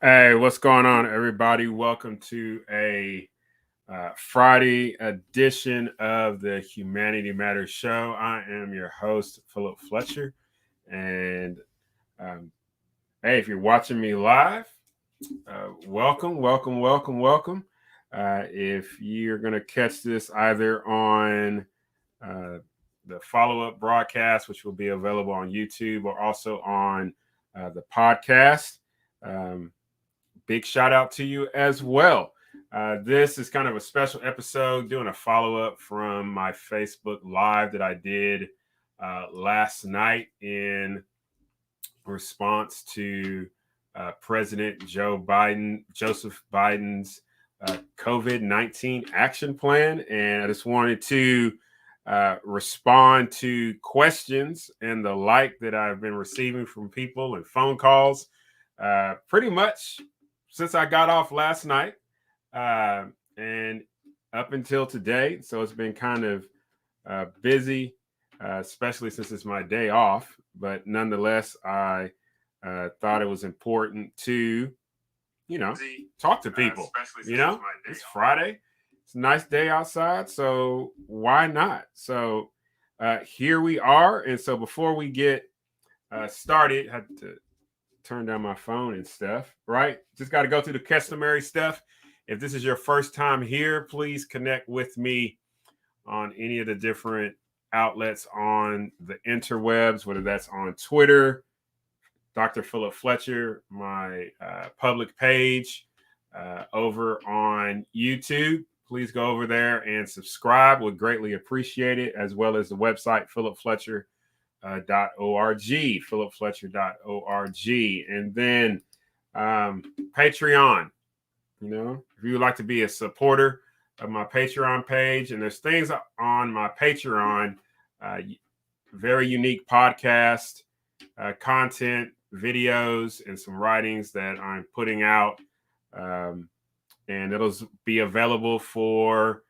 Hey, what's going on, everybody? Welcome to a Friday edition of the Humanity Matters show. I am your host, Philip Fletcher. And hey, if you're watching me live, welcome. If you're going to catch this either on the follow-up broadcast, which will be available on YouTube, or also on the podcast, big shout out to you as well. This is kind of a special episode, doing a follow-up from my Facebook Live that I did last night in response to President Joseph Biden's COVID-19 action plan. And I just wanted to respond to questions and the like that I've been receiving from people and phone calls pretty much since I got off last night and up until today. So it's been kind of busy, especially since it's my day off. But nonetheless, I thought it was important to, talk to people. It's Friday. It's a nice day outside. So why not? So here we are. And so before we get started, I had to turn down my phone and stuff, right? Just got to go through the customary stuff. If this is your first time here, please connect with me on any of the different outlets on the interwebs, whether that's on Twitter, Dr. Philip Fletcher, my public page, over on YouTube. Please go over there and subscribe. Would greatly appreciate it, as well as the website, philipfletcher.org, philipfletcher.org. And then Patreon. If you would like to be a supporter of my Patreon page, and there's things on my Patreon, very unique podcast content, videos, and some writings that I'm putting out, and it'll be available for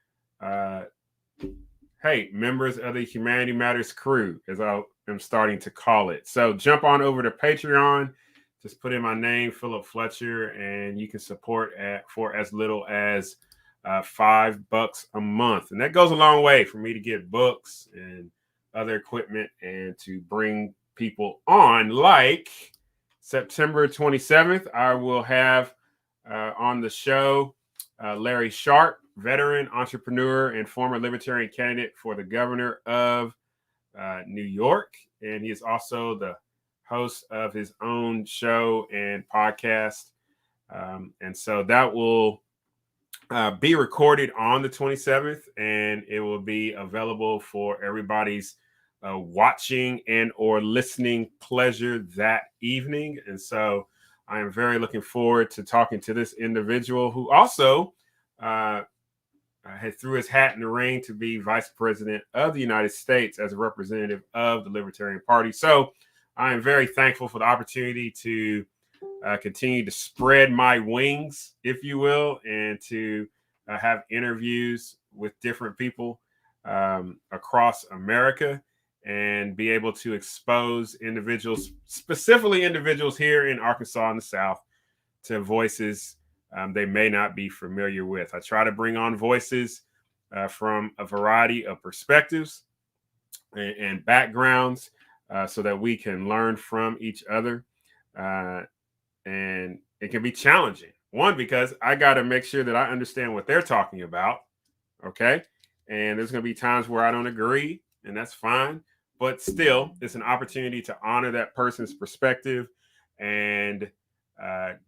members of the Humanity Matters crew, as I am starting to call it. So jump on over to Patreon. Just put in my name, Philip Fletcher, and you can support for as little as $5 a month. And that goes a long way for me to get books and other equipment and to bring people on. Like September 27th, I will have on the show Larry Sharp, veteran entrepreneur and former libertarian candidate for the governor of New York. And he is also the host of his own show and podcast. And so that will be recorded on the 27th, and it will be available for everybody's watching and or listening pleasure that evening. And so I am very looking forward to talking to this individual who also had threw his hat in the ring to be vice president of the United States as a representative of the Libertarian Party. So I am very thankful for the opportunity to continue to spread my wings, if you will, and to have interviews with different people across America and be able to expose individuals, specifically individuals here in Arkansas in the South, to voices they may not be familiar with. I try to bring on voices from a variety of perspectives and backgrounds so that we can learn from each other. And it can be challenging. One, because I got to make sure that I understand what they're talking about. Okay. And there's going to be times where I don't agree, and that's fine. But still, it's an opportunity to honor that person's perspective and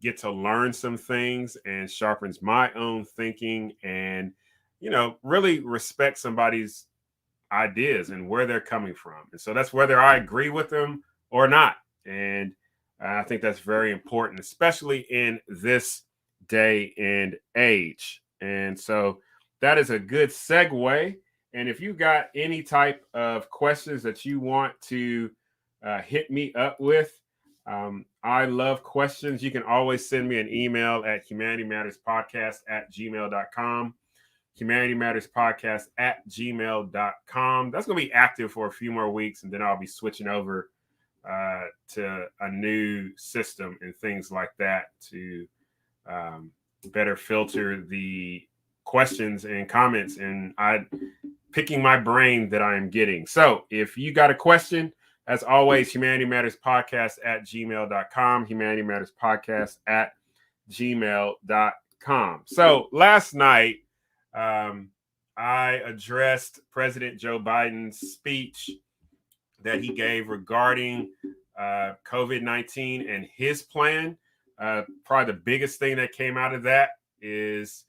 get to learn some things, and sharpens my own thinking and really respect somebody's ideas and where they're coming from. And so that's whether I agree with them or not. And I think that's very important, especially in this day and age. And so that is a good segue. And if you got any type of questions that you want to hit me up with, I love questions. You can always send me an email at humanitymatterspodcast@gmail.com. humanitymatterspodcast@gmail.com. That's going to be active for a few more weeks, and then I'll be switching over to a new system and things like that to better filter the questions and comments and picking my brain that I am getting. So if you got a question, as always, humanitymatterspodcast@gmail.com, humanitymatterspodcast@gmail.com. So last night, I addressed President Joe Biden's speech that he gave regarding COVID-19 and his plan. Probably the biggest thing that came out of that is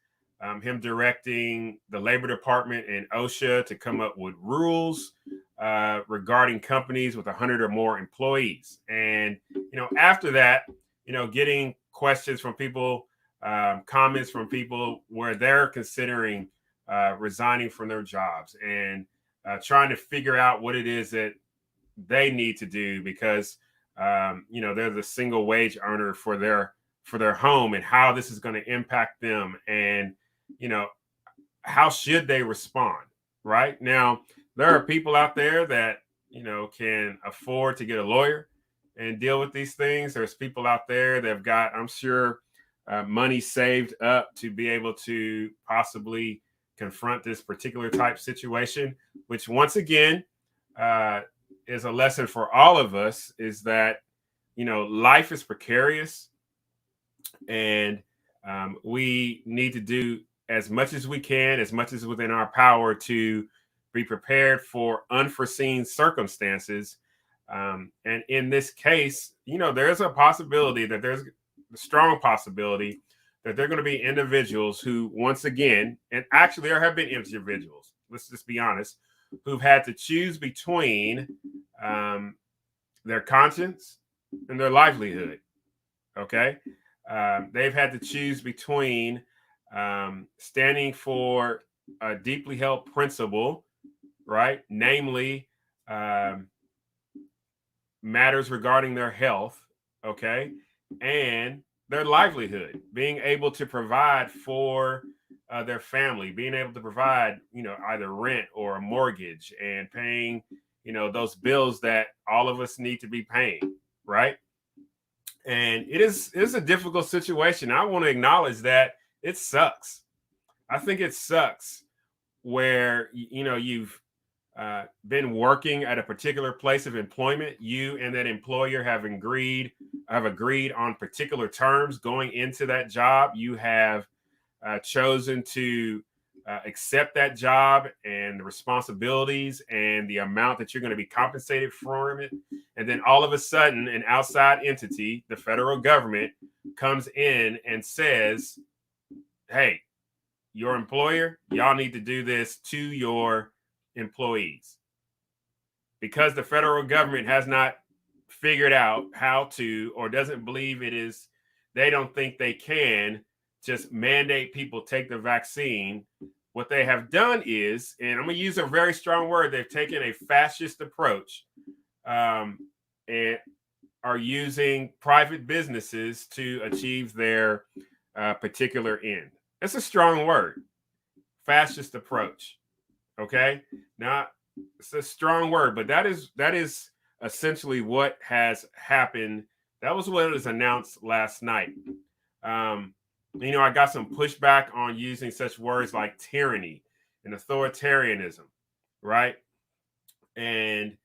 him directing the Labor Department and OSHA to come up with rules regarding companies with 100 or more employees. And, after that, getting questions from people, comments from people where they're considering resigning from their jobs and trying to figure out what it is that they need to do because they're the single wage earner for their home, and how this is going to impact them, and how should they respond. Right now, there are people out there that can afford to get a lawyer and deal with these things. There's people out there that have got, I'm sure, money saved up to be able to possibly confront this particular type situation, which once again is a lesson for all of us, is that life is precarious, and we need to do as much as we can, as much as within our power, to be prepared for unforeseen circumstances. And in this case, there's a possibility that there's a strong possibility that there are going to be individuals who, once again, and actually there have been individuals, let's just be honest, who've had to choose between their conscience and their livelihood. Okay. They've had to choose between standing for a deeply held principle, right? Namely, matters regarding their health, okay, and their livelihood, being able to provide for their family, being able to provide, either rent or a mortgage, and paying, those bills that all of us need to be paying, right? And it's a difficult situation. I want to acknowledge that it sucks. I think it sucks where you've been working at a particular place of employment. You and that employer have agreed on particular terms going into that job. You have chosen to accept that job and the responsibilities and the amount that you're going to be compensated from it. And then all of a sudden, an outside entity, the federal government, comes in and says, hey, your employer, y'all need to do this to your employees. Because the federal government has not figured out how to, or doesn't believe they don't think they can just mandate people take the vaccine. What they have done is, and I'm going to use a very strong word, they've taken a fascist approach and are using private businesses to achieve their particular end. It's a strong word, fascist approach. Okay, now it's a strong word, but that is essentially what has happened. That was what was announced last night. I got some pushback on using such words like tyranny and authoritarianism, right? And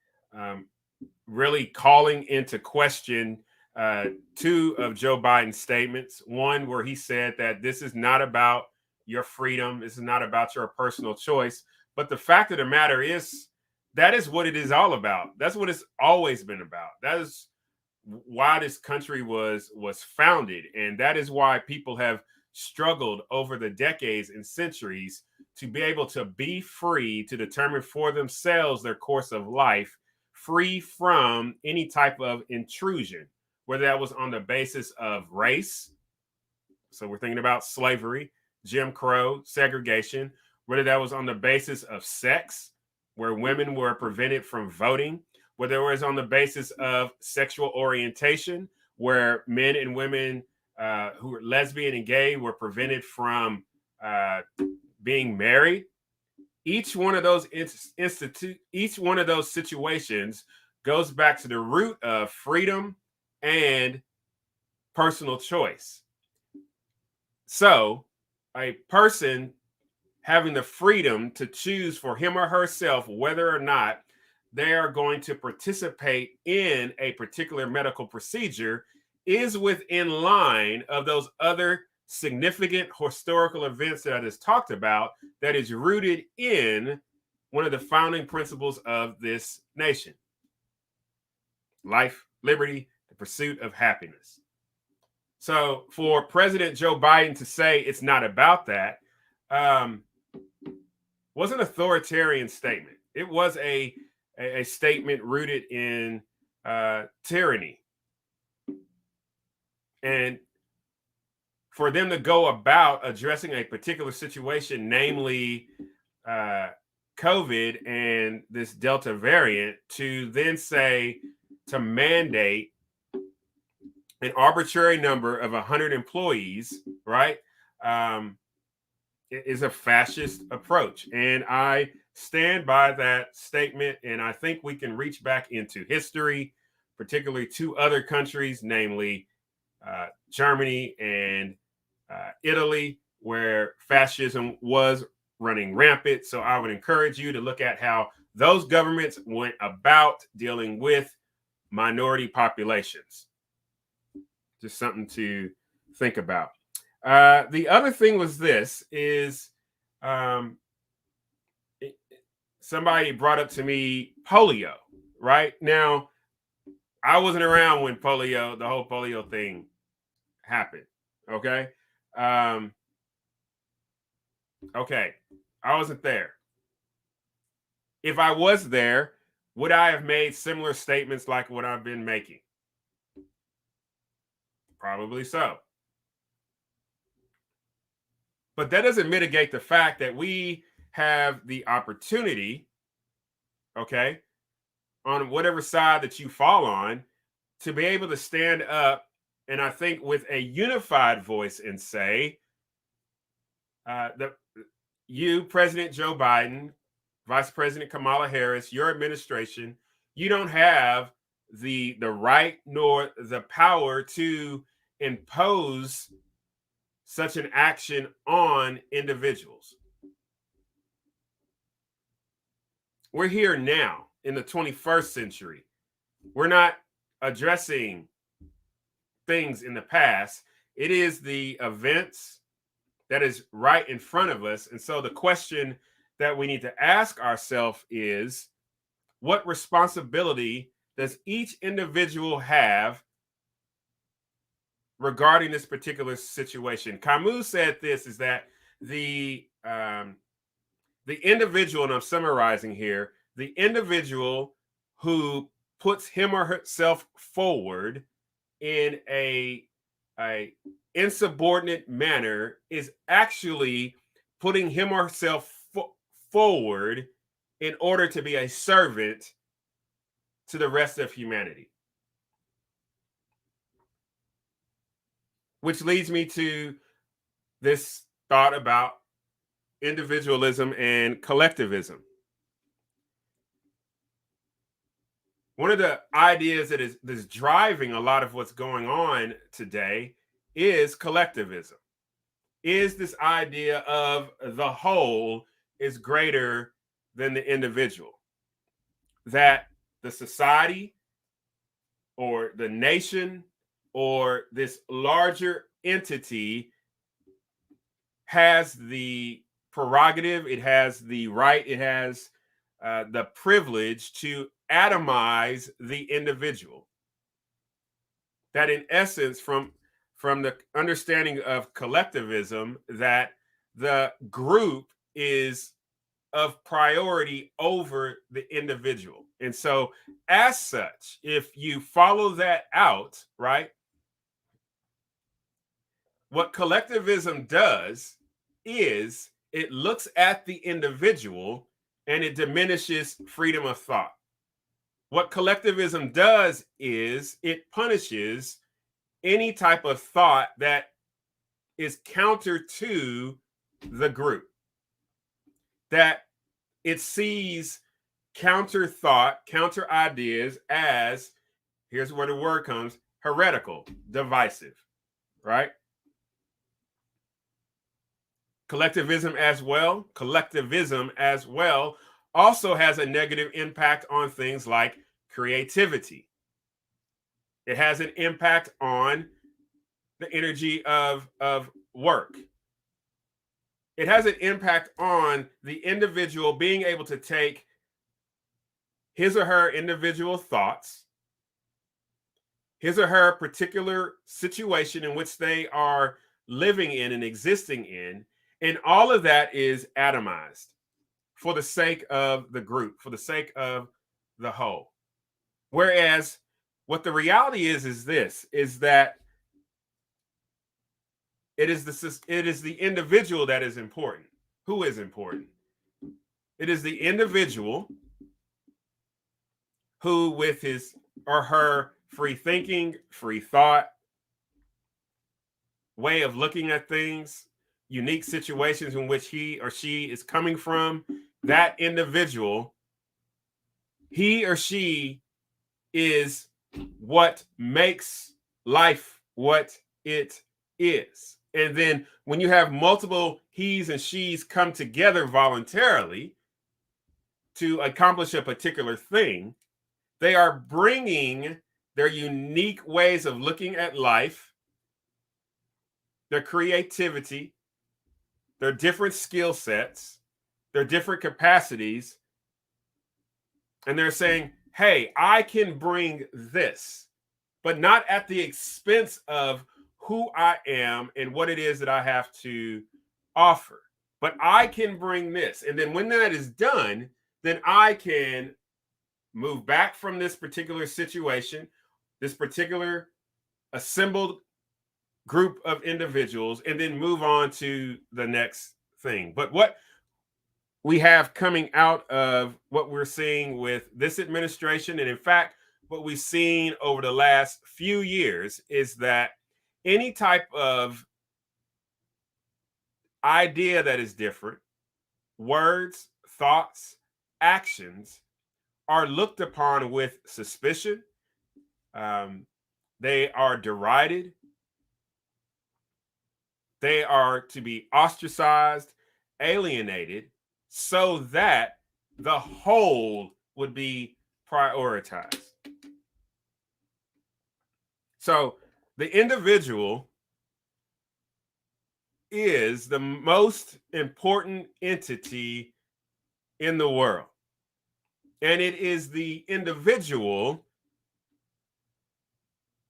really calling into question two of Joe Biden's statements. One where he said that this is not about your freedom, this is not about your personal choice, but the fact of the matter is that is what it is all about. That's what it's always been about. That is why this country was founded, and that is why people have struggled over the decades and centuries to be able to be free to determine for themselves their course of life, free from any type of intrusion, whether that was on the basis of race. So we're thinking about slavery, Jim Crow, segregation, whether that was on the basis of sex, where women were prevented from voting, whether it was on the basis of sexual orientation, where men and women who were lesbian and gay were prevented from being married. Each one of those each one of those situations goes back to the root of freedom and personal choice. So, a person having the freedom to choose for him or herself whether or not they are going to participate in a particular medical procedure is within line of those other significant historical events that I just talked about, that is rooted in one of the founding principles of this nation: life, liberty, the pursuit of happiness. So for President Joe Biden to say it's not about that was an authoritarian statement. It was a statement rooted in tyranny. And for them to go about addressing a particular situation, namely COVID and this Delta variant, to then say to mandate an arbitrary number of 100 employees, right, is a fascist approach. And I stand by that statement. And I think we can reach back into history, particularly two other countries, namely Germany and Italy, where fascism was running rampant. So I would encourage you to look at how those governments went about dealing with minority populations. Just something to think about. The other thing was this is somebody brought up to me polio, right? Now, I wasn't around when the whole polio thing happened. Okay. Okay. I wasn't there. If I was there, would I have made similar statements like what I've been making? Probably so. But that doesn't mitigate the fact that we have the opportunity, okay, on whatever side that you fall on, to be able to stand up and I think with a unified voice and say, you, President Joe Biden, Vice President Kamala Harris, your administration, you don't have the right nor the power to impose such an action on individuals. We're here now in the 21st century. We're not addressing things in the past. It is the events that is right in front of us. And so the question that we need to ask ourselves is, what responsibility does each individual have regarding this particular situation? Camus said this, is that the individual, and I'm summarizing here, the individual who puts him or herself forward in a insubordinate manner is actually putting him or herself forward in order to be a servant to the rest of humanity. Which leads me to this thought about individualism and collectivism. One of the ideas that is driving a lot of what's going on today is collectivism. Is this idea of the whole is greater than the individual. That the society or the nation or this larger entity has the prerogative, it has the right, it has the privilege to atomize the individual. That in essence, from the understanding of collectivism, that the group is of priority over the individual. And so, as such, if you follow that out, right, what collectivism does is it looks at the individual and it diminishes freedom of thought. What collectivism does is it punishes any type of thought that is counter to the group, that it sees counter thought, counter ideas as, here's where the word comes, heretical, divisive, right? Collectivism as well also has a negative impact on things like creativity. It has an impact on the energy of work. It has an impact on the individual being able to take his or her individual thoughts, his or her particular situation in which they are living in and existing in, and all of that is atomized for the sake of the group, for the sake of the whole. Whereas what the reality is this, is that it is the individual that is important. Who is important? It is the individual who, with his or her free thinking, free thought, way of looking at things, unique situations in which he or she is coming from, that individual, he or she is what makes life what it is. And then when you have multiple he's and she's come together voluntarily to accomplish a particular thing, they are bringing their unique ways of looking at life, their creativity, their different skill sets, their different capacities, and they're saying, hey, I can bring this, but not at the expense of who I am and what it is that I have to offer. But I can bring this. And then when that is done, then I can move back from this particular situation, this particular assembled group of individuals, and then move on to the next thing. But what we have coming out of what we're seeing with this administration, and in fact, what we've seen over the last few years, is that any type of idea that is different, words, thoughts, actions, are looked upon with suspicion. They are derided. They are to be ostracized, alienated, so that the whole would be prioritized. So the individual is the most important entity in the world. And it is the individual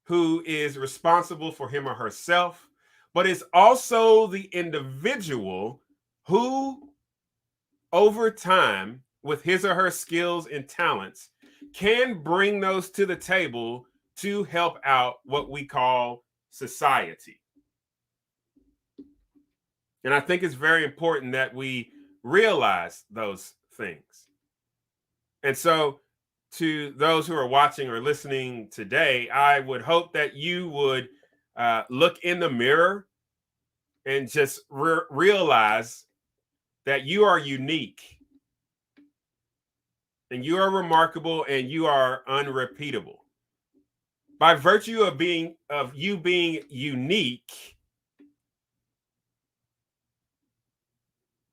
who is responsible for him or herself, but it's also the individual who, over time, with his or her skills and talents, can bring those to the table to help out what we call society. And I think it's very important that we realize those things. And so, to those who are watching or listening today, I would hope that you would look in the mirror and just realize that you are unique and you are remarkable and you are unrepeatable. By virtue of you being unique,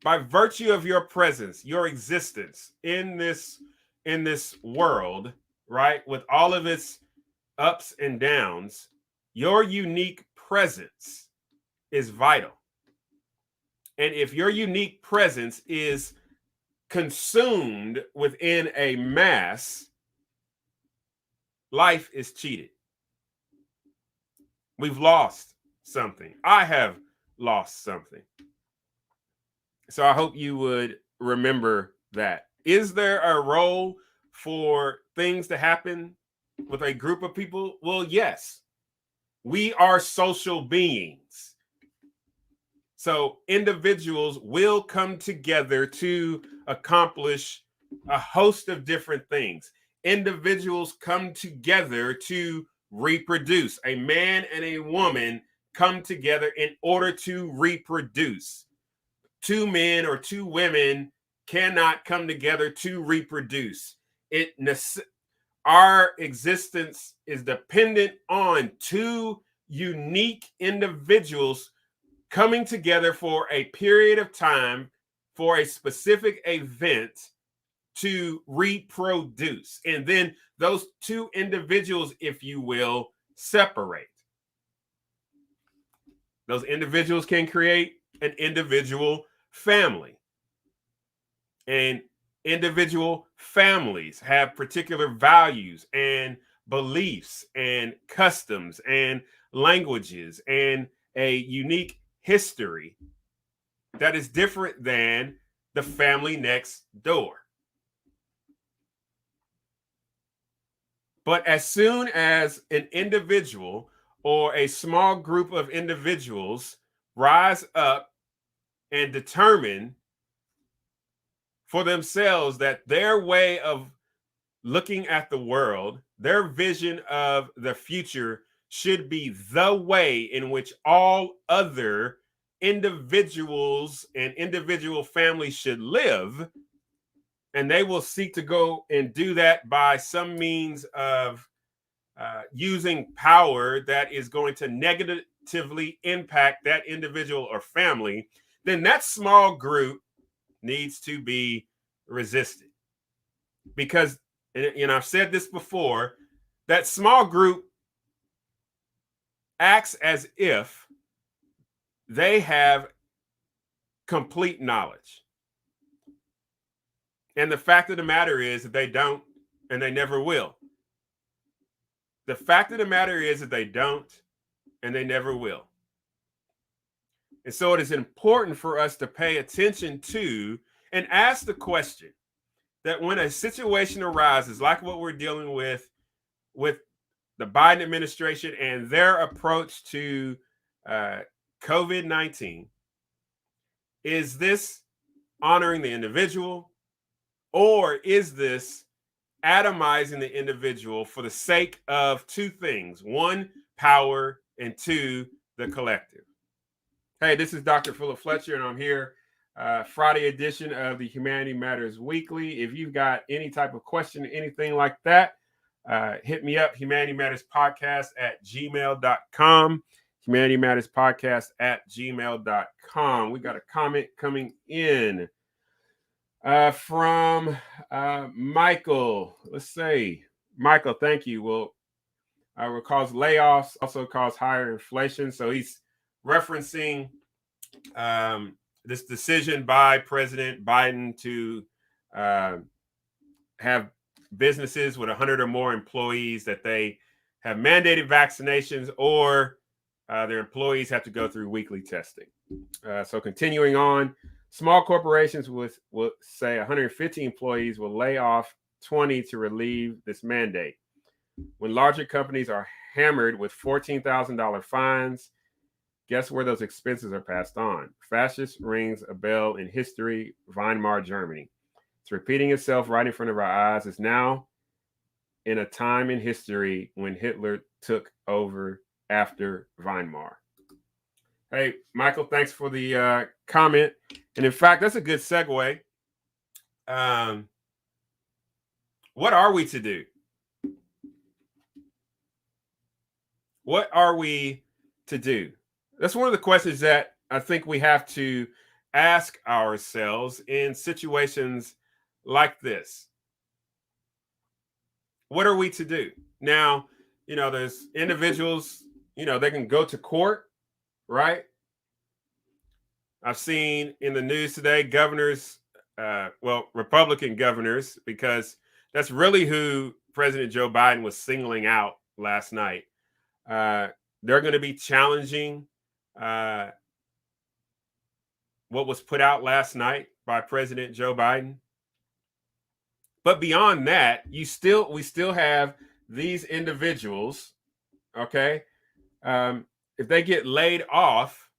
by virtue of your presence, your existence in this world, right, with all of its ups and downs, your unique presence is vital. And if your unique presence is consumed within a mass, life is cheated. We've lost something. I have lost something. So I hope you would remember that. Is there a role for things to happen with a group of people? Well, yes. We are social beings. So individuals will come together to accomplish a host of different things. Individuals come together to reproduce. A man and a woman come together in order to reproduce. Two men or two women cannot come together to reproduce. Our existence is dependent on two unique individuals coming together for a period of time for a specific event to reproduce. And then those two individuals, if you will, separate. Those individuals can create an individual family. And individual families have particular values and beliefs and customs and languages and a unique history that is different than the family next door. But as soon as an individual or a small group of individuals rise up and determine for themselves that their way of looking at the world, their vision of the future should be the way in which all other individuals and individual families should live. And they will seek to go and do that by some means of using power that is going to negatively impact that individual or family. Then that small group needs to be resisted. Because, I've said this before, that small group acts as if they have complete knowledge. And the fact of the matter is that they don't, and they never will. The fact of the matter is that they don't, and they never will. And so it is important for us to pay attention to and ask the question that when a situation arises, like what we're dealing with the Biden administration and their approach to COVID-19, is this honoring the individual, or is this atomizing the individual for the sake of two things? One, power, and two, the collective. Hey, this is Dr. Philip Fletcher, and I'm here Friday edition of the Humanity Matters Weekly. If you've got any type of question, anything like that, hit me up, Humanity Matters Podcast at gmail.com. Humanity Matters Podcast at gmail.com. We got a comment coming in from Michael. Let's say, Michael, thank you. Will cause layoffs, also cause higher inflation. So he's referencing this decision by President Biden to have businesses with 100 or more employees that they have mandated vaccinations, or their employees have to go through weekly testing. So continuing on, small corporations with say 150 employees will lay off 20 to relieve this mandate. When larger companies are hammered with $14,000 fines, guess where those expenses are passed on? Fascist rings a bell in history, Weimar, Germany. It's repeating itself right in front of our eyes. It's now in a time in history when Hitler took over after Weimar. Hey, Michael, thanks for the comment. And in fact, that's a good segue. What are we to do? What are we to do? That's one of the questions that I think we have to ask ourselves in situations like this. What are we to do? Now, there's individuals, they can go to court, right? I've seen in the news today, governors, Republican governors, because that's really who President Joe Biden was singling out last night. They're going to be challenging what was put out last night by President Joe Biden. But beyond that, we still have these individuals, okay? If they get laid off,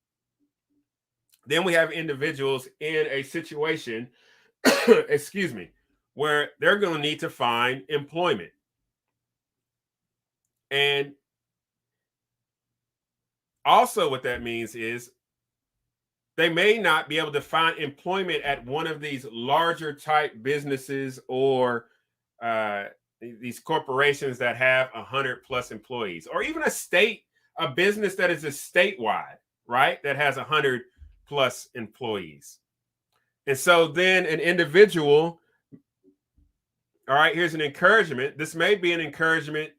then we have individuals in a situation, excuse me, where they're going to need to find employment. And also what that means is they may not be able to find employment at one of these larger type businesses or these corporations that have 100+ employees, or even a business that is a statewide, right? That has 100+ employees. And so then an individual, all right, here's an encouragement. This may be an encouragement.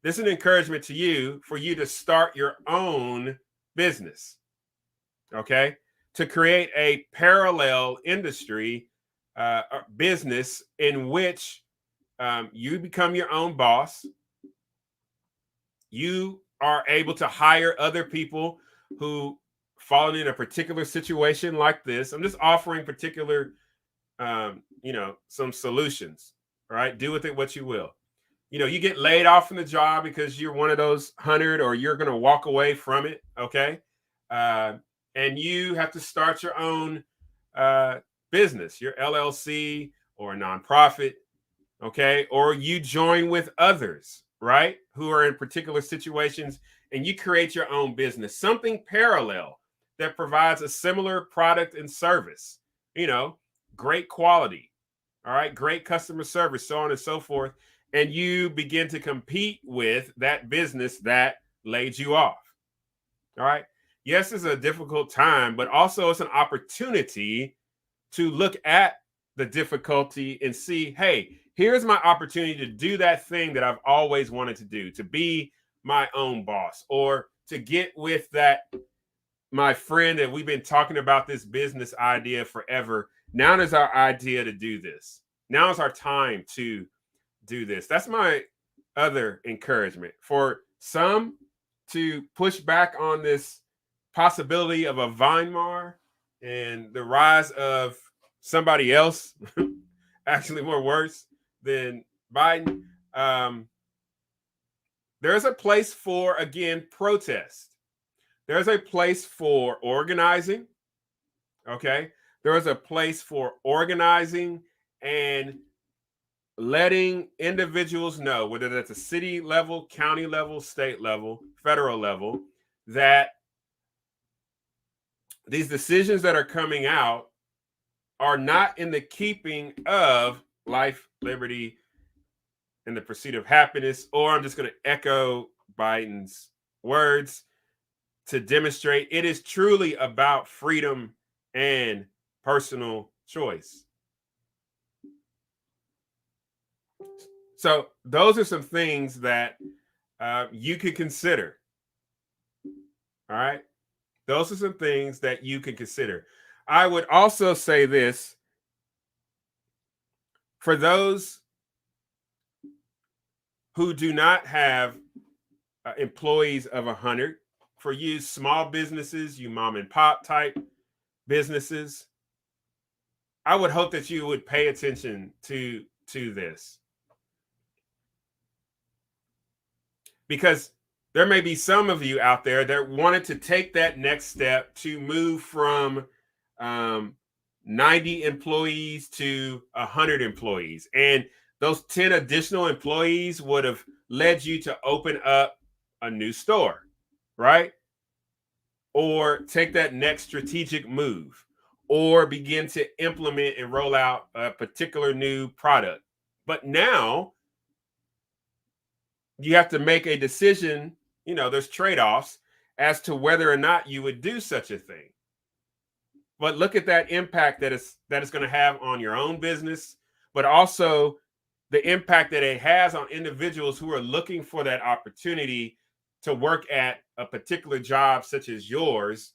This is an encouragement to you for you to start your own business. Okay, to create a parallel industry business in which you become your own boss. You are able to hire other people who fall in a particular situation like this. I'm just offering particular, some solutions. All right, do with it what you will. You get laid off from the job because you're one of those 100, or you're going to walk away from it. Okay. And you have to start your own business, your LLC or a nonprofit, okay? Or you join with others, right, who are in particular situations, and you create your own business, something parallel that provides a similar product and service, great quality, all right, great customer service, so on and so forth. And you begin to compete with that business that laid you off, all right? Yes, it's a difficult time, but also it's an opportunity to look at the difficulty and see, hey, here's my opportunity to do that thing that I've always wanted to do, to be my own boss, or to get with my friend that we've been talking about this business idea forever. Now is our idea to do this. Now is our time to do this. That's my other encouragement for some, to push back on this possibility of a Weimar and the rise of somebody else, actually more worse than Biden. There's a place for, again, protest. There's a place for organizing. Okay. There is a place for organizing and letting individuals know, whether that's a city level, county level, state level, federal level, that these decisions that are coming out are not in the keeping of life, liberty, and the pursuit of happiness. Or I'm just going to echo Biden's words to demonstrate it is truly about freedom and personal choice. So those are some things that you could consider. All right. Those are some things that you can consider. I would also say this for those who do not have employees of 100, for you small businesses, you mom and pop type businesses, I would hope that you would pay attention to this. Because there may be some of you out there that wanted to take that next step to move from 90 employees to 100 employees. And those 10 additional employees would have led you to open up a new store, right? Or take that next strategic move, or begin to implement and roll out a particular new product. But now you have to make a decision. There's trade-offs as to whether or not you would do such a thing. But look at that impact that it's going to have on your own business, but also the impact that it has on individuals who are looking for that opportunity to work at a particular job such as yours,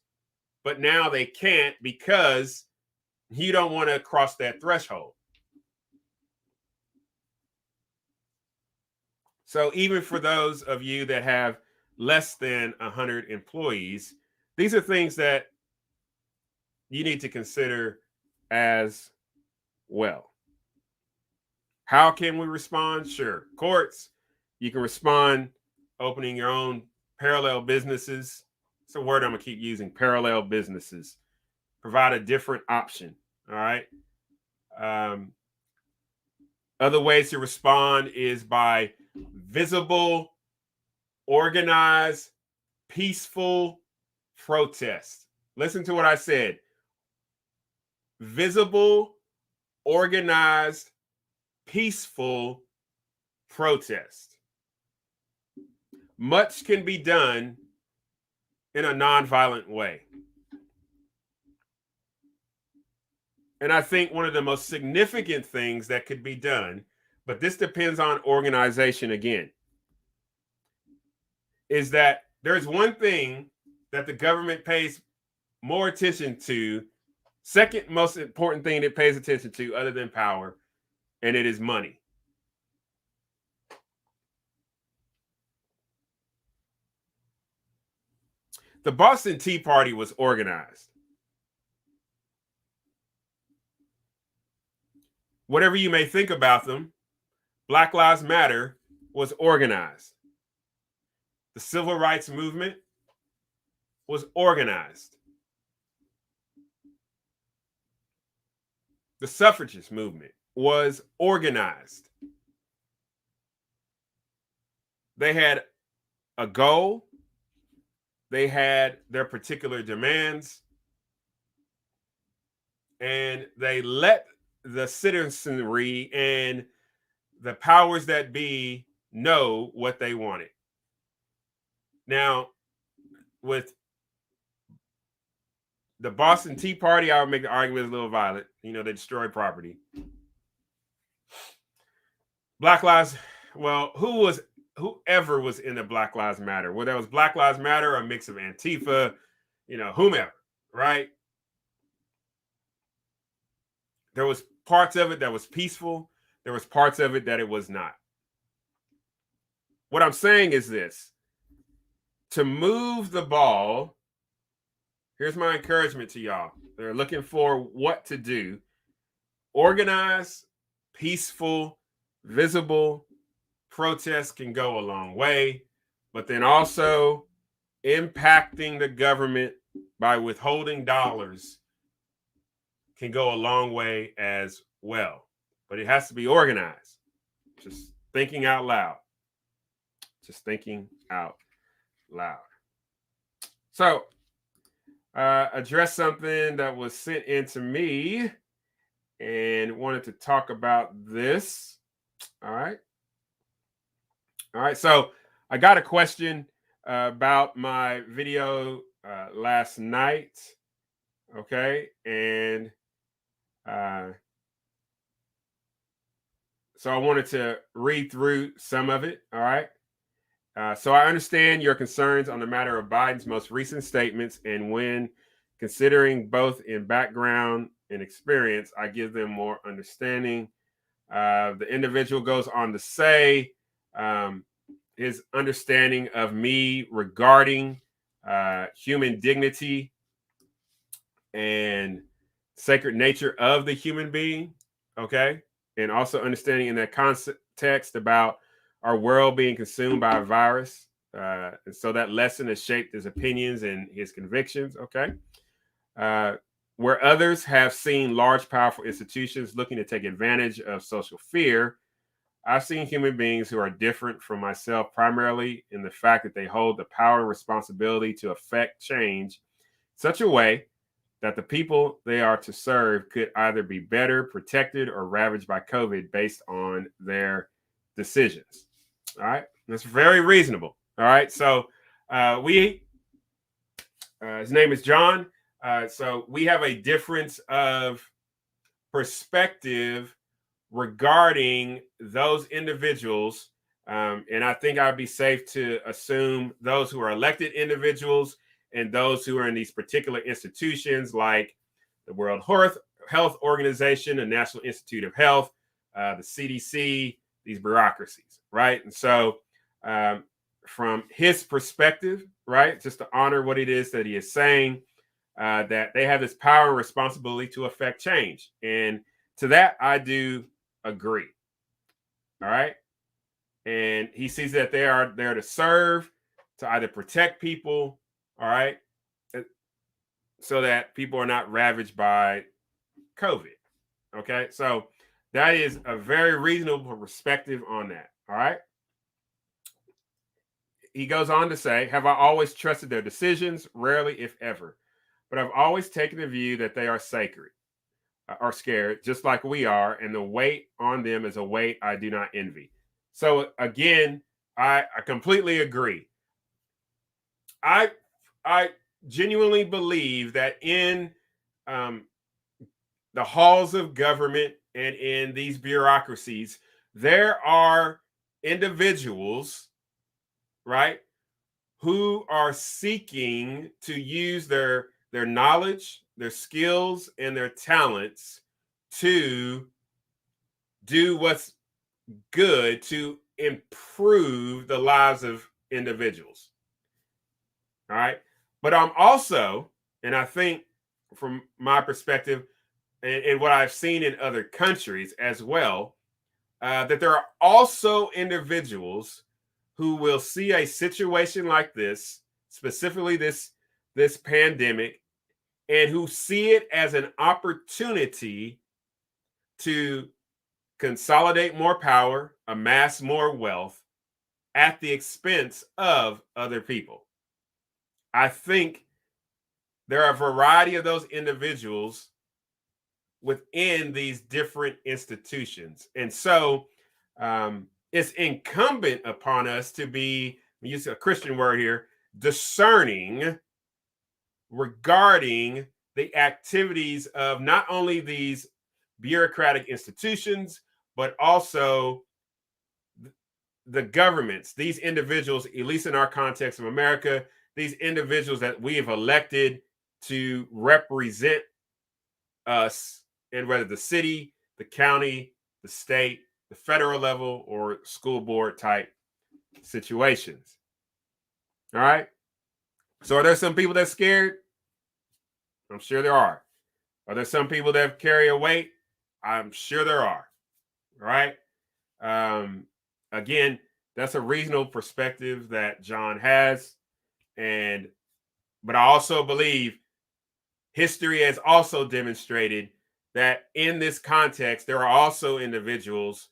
but now they can't because you don't want to cross that threshold. So even for those of you that have less than 100 employees, these are things that you need to consider as well. How can we respond? Sure. Courts, you can respond opening your own parallel businesses. It's a word I'm going to keep using, parallel businesses. Provide a different option. All right. Other ways to respond is by visible, organized, peaceful protest. Listen to what I said. Visible, organized, peaceful protest. Much can be done in a nonviolent way. And I think one of the most significant things that could be done, but this depends on organization again, is that there's one thing that the government pays more attention to, second most important thing it pays attention to other than power, and it is money. The Boston Tea Party was organized. Whatever you may think about them, Black Lives Matter was organized. The Civil Rights Movement was organized. The suffragist movement was organized. They had a goal. They had their particular demands. And they let the citizenry and the powers that be know what they wanted. Now, with the Boston Tea Party, I would make the argument a little violent. You know, they destroy property. Black Lives, well, whoever was in the Black Lives Matter, whether it was Black Lives Matter, a mix of Antifa, you know, whomever, right? There was parts of it that was peaceful. There was parts of it that it was not. What I'm saying is this. To move the ball, here's my encouragement to y'all. They're looking for what to do. Organize, peaceful, visible protests can go a long way, but then also impacting the government by withholding dollars can go a long way as well. But it has to be organized. Just thinking out loud. Just thinking out loud. So, address something that was sent in to me and wanted to talk about this. All right. So I got a question about my video last night. Okay. And so I wanted to read through some of it. All right. So I understand your concerns on the matter of Biden's most recent statements, and when considering both in background and experience, I give them more understanding. The individual goes on to say his understanding of me regarding human dignity and sacred nature of the human being, okay? And also understanding in that context about our world being consumed by a virus. And so that lesson has shaped his opinions and his convictions, okay? Where others have seen large, powerful institutions looking to take advantage of social fear, I've seen human beings who are different from myself, primarily in the fact that they hold the power and responsibility to affect change in such a way that the people they are to serve could either be better protected or ravaged by COVID based on their decisions. All right. That's very reasonable. All right. So his name is John. So we have a difference of perspective regarding those individuals. And I think I'd be safe to assume those who are elected individuals and those who are in these particular institutions like the World Health Organization, the National Institute of Health, the CDC, these bureaucracies, right? And so from his perspective, right, just to honor what it is that he is saying, that they have this power and responsibility to affect change. And to that, I do agree. All right. And he sees that they are there to serve, to either protect people, all right, so that people are not ravaged by COVID. Okay. So that is a very reasonable perspective on that. All right. He goes on to say, have I always trusted their decisions? Rarely, if ever. But I've always taken the view that they are sacred, are scared, just like we are, and the weight on them is a weight I do not envy. So again, I completely agree. I genuinely believe that in um, the halls of government and in these bureaucracies, there are individuals, right, who are seeking to use their knowledge, their skills, and their talents to do what's good to improve the lives of individuals. All right. But I'm also, and I think from my perspective and what I've seen in other countries as well, that there are also individuals who will see a situation like this, specifically this pandemic, and who see it as an opportunity to consolidate more power, amass more wealth at the expense of other people. I think there are a variety of those individuals within these different institutions. And so it's incumbent upon us to be, use a Christian word here, discerning regarding the activities of not only these bureaucratic institutions, but also the governments, these individuals, at least in our context of America, these individuals that we have elected to represent us in whether the city, the county, the state, the federal level, or school board type situations. All right. So are there some people that's scared? I'm sure there are. Are there some people that carry a weight? I'm sure there are. All right. Again, that's a reasonable perspective that John has. But I also believe history has also demonstrated that in this context, there are also individuals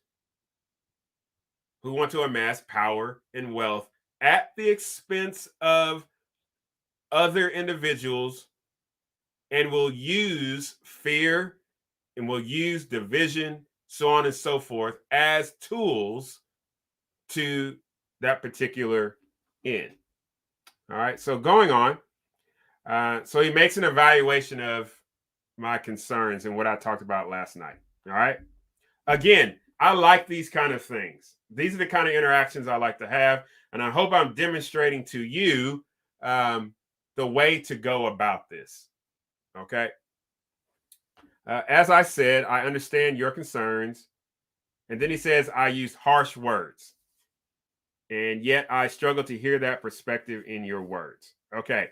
who want to amass power and wealth at the expense of other individuals and will use fear and will use division, so on and so forth, as tools to that particular end. All right. So going on. So he makes an evaluation of my concerns and what I talked about last night. All right. Again, I like these kind of things. These are the kind of interactions I like to have. And I hope I'm demonstrating to you the way to go about this. Okay. As I said, I understand your concerns. And then he says, I use harsh words. And yet I struggle to hear that perspective in your words. Okay.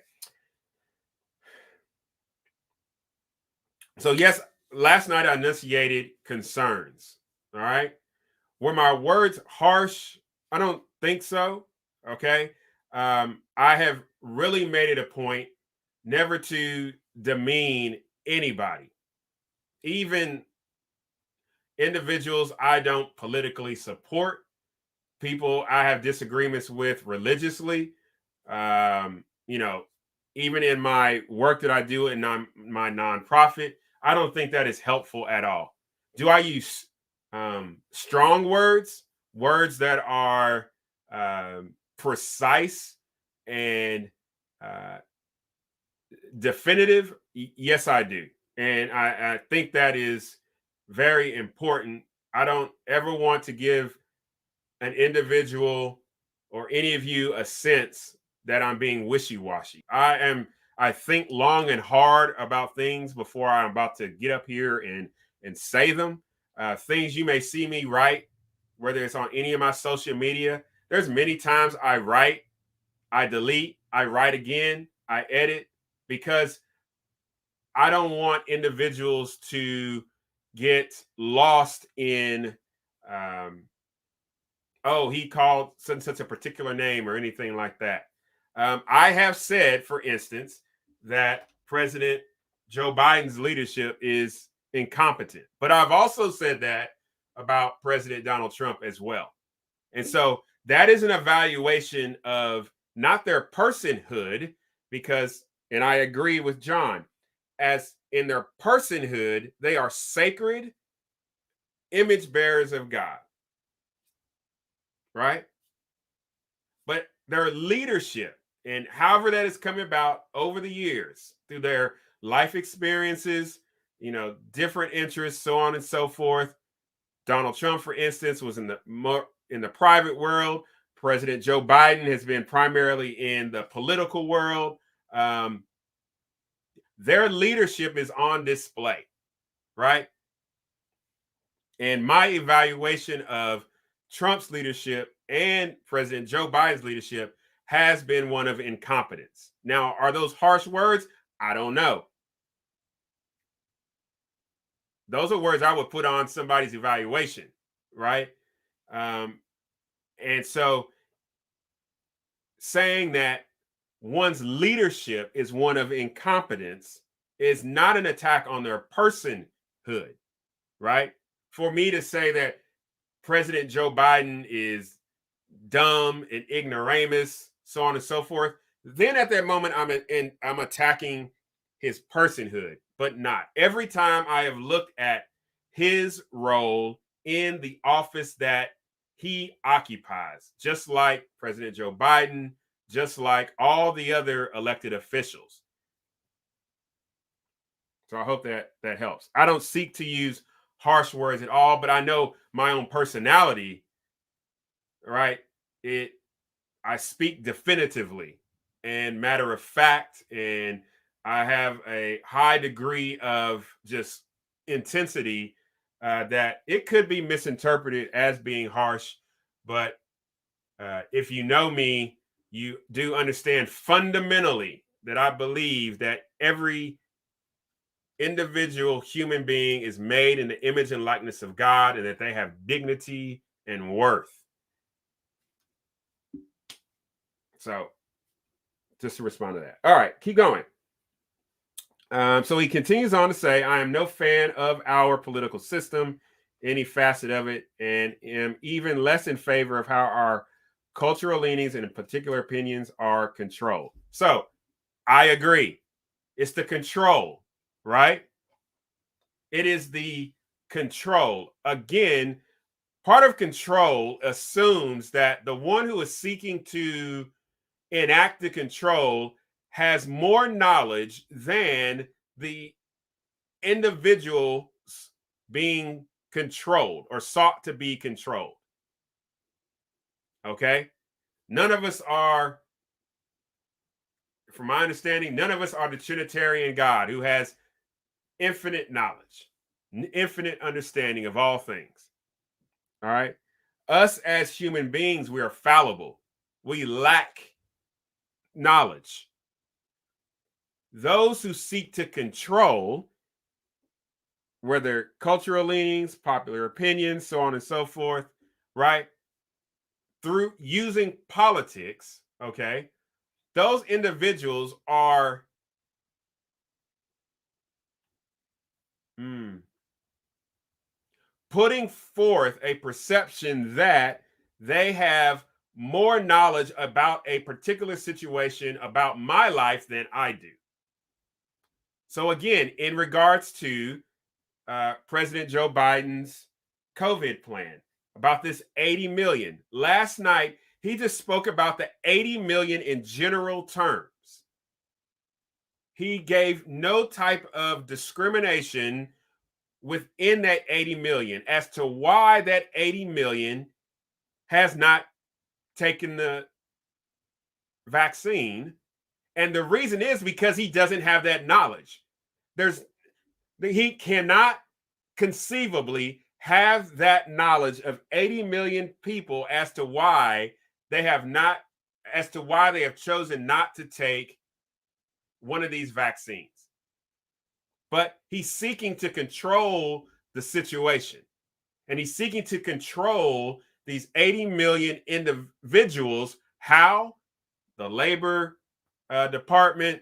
So, yes, last night I enunciated concerns. All right. Were my words harsh? I don't think so. Okay. I have really made it a point never to demean anybody, even individuals I don't politically support, people I have disagreements with religiously. You know, even in my work that I do in my nonprofit, I don't think that is helpful at all. Do I use strong words, words that are precise and uh, definitive? Yes, I do. And I think that is very important. I don't ever want to give an individual or any of you a sense that I'm being wishy-washy. I think long and hard about things before I'm about to get up here and say them. Things you may see me write, whether it's on any of my social media. There's many times I write, I delete, I write again, I edit, because I don't want individuals to get lost in, oh, he called such a particular name or anything like that. I have said, for instance, that President Joe Biden's leadership is incompetent, but I've also said that about President Donald Trump as well. And so that is an evaluation of not their personhood, because, and I agree with John, as in their personhood, they are sacred image bearers of God, right? But their leadership, and however that has come about over the years through their life experiences, different interests, so on and so forth. Donald Trump, for instance, was in the private world. President Joe Biden has been primarily in the political world. Their leadership is on display, right? And my evaluation of Trump's leadership and President Joe Biden's leadership has been one of incompetence. Now, are those harsh words? I don't know. Those are words I would put on somebody's evaluation, right? And so saying that one's leadership is one of incompetence is not an attack on their personhood, right? For me to say that President Joe Biden is dumb and ignoramus, so on and so forth, then at that moment I'm attacking his personhood, but not. Every time I have looked at his role in the office that he occupies, just like President Joe Biden, just like all the other elected officials. So I hope that helps. I don't seek to use harsh words at all, but I know my own personality, right? I speak definitively and matter of fact, and I have a high degree of just intensity that it could be misinterpreted as being harsh. But if you know me, you do understand fundamentally that I believe that every individual human being is made in the image and likeness of God, and that they have dignity and worth. So just to respond to that. All right, keep going. So he continues on to say, I am no fan of our political system, any facet of it, and am even less in favor of how our cultural leanings and particular opinions are controlled. So I agree. It's the control, right? It is the control. Again, part of control assumes that the one who is seeking to enact the control has more knowledge than the individuals being controlled or sought to be controlled. Okay? None of us are, from my understanding, none of us are the Trinitarian God who has infinite knowledge, infinite understanding of all things. All right? Us as human beings, we are fallible. We lack knowledge. Those who seek to control, whether cultural leanings, popular opinions, so on and so forth, right? Through using politics, okay? Those individuals are putting forth a perception that they have more knowledge about a particular situation, about my life, than I do. So again, in regards to President Joe Biden's COVID plan, about this 80 million. Last night, he just spoke about the 80 million in general terms. He gave no type of discrimination within that 80 million as to why that 80 million has not taken the vaccine. And the reason is because he doesn't have that knowledge. He cannot conceivably have that knowledge of 80 million people as to why they have chosen not to take one of these vaccines. but he's seeking to control the situation. And he's seeking to control these 80 million individuals. How? The labor department,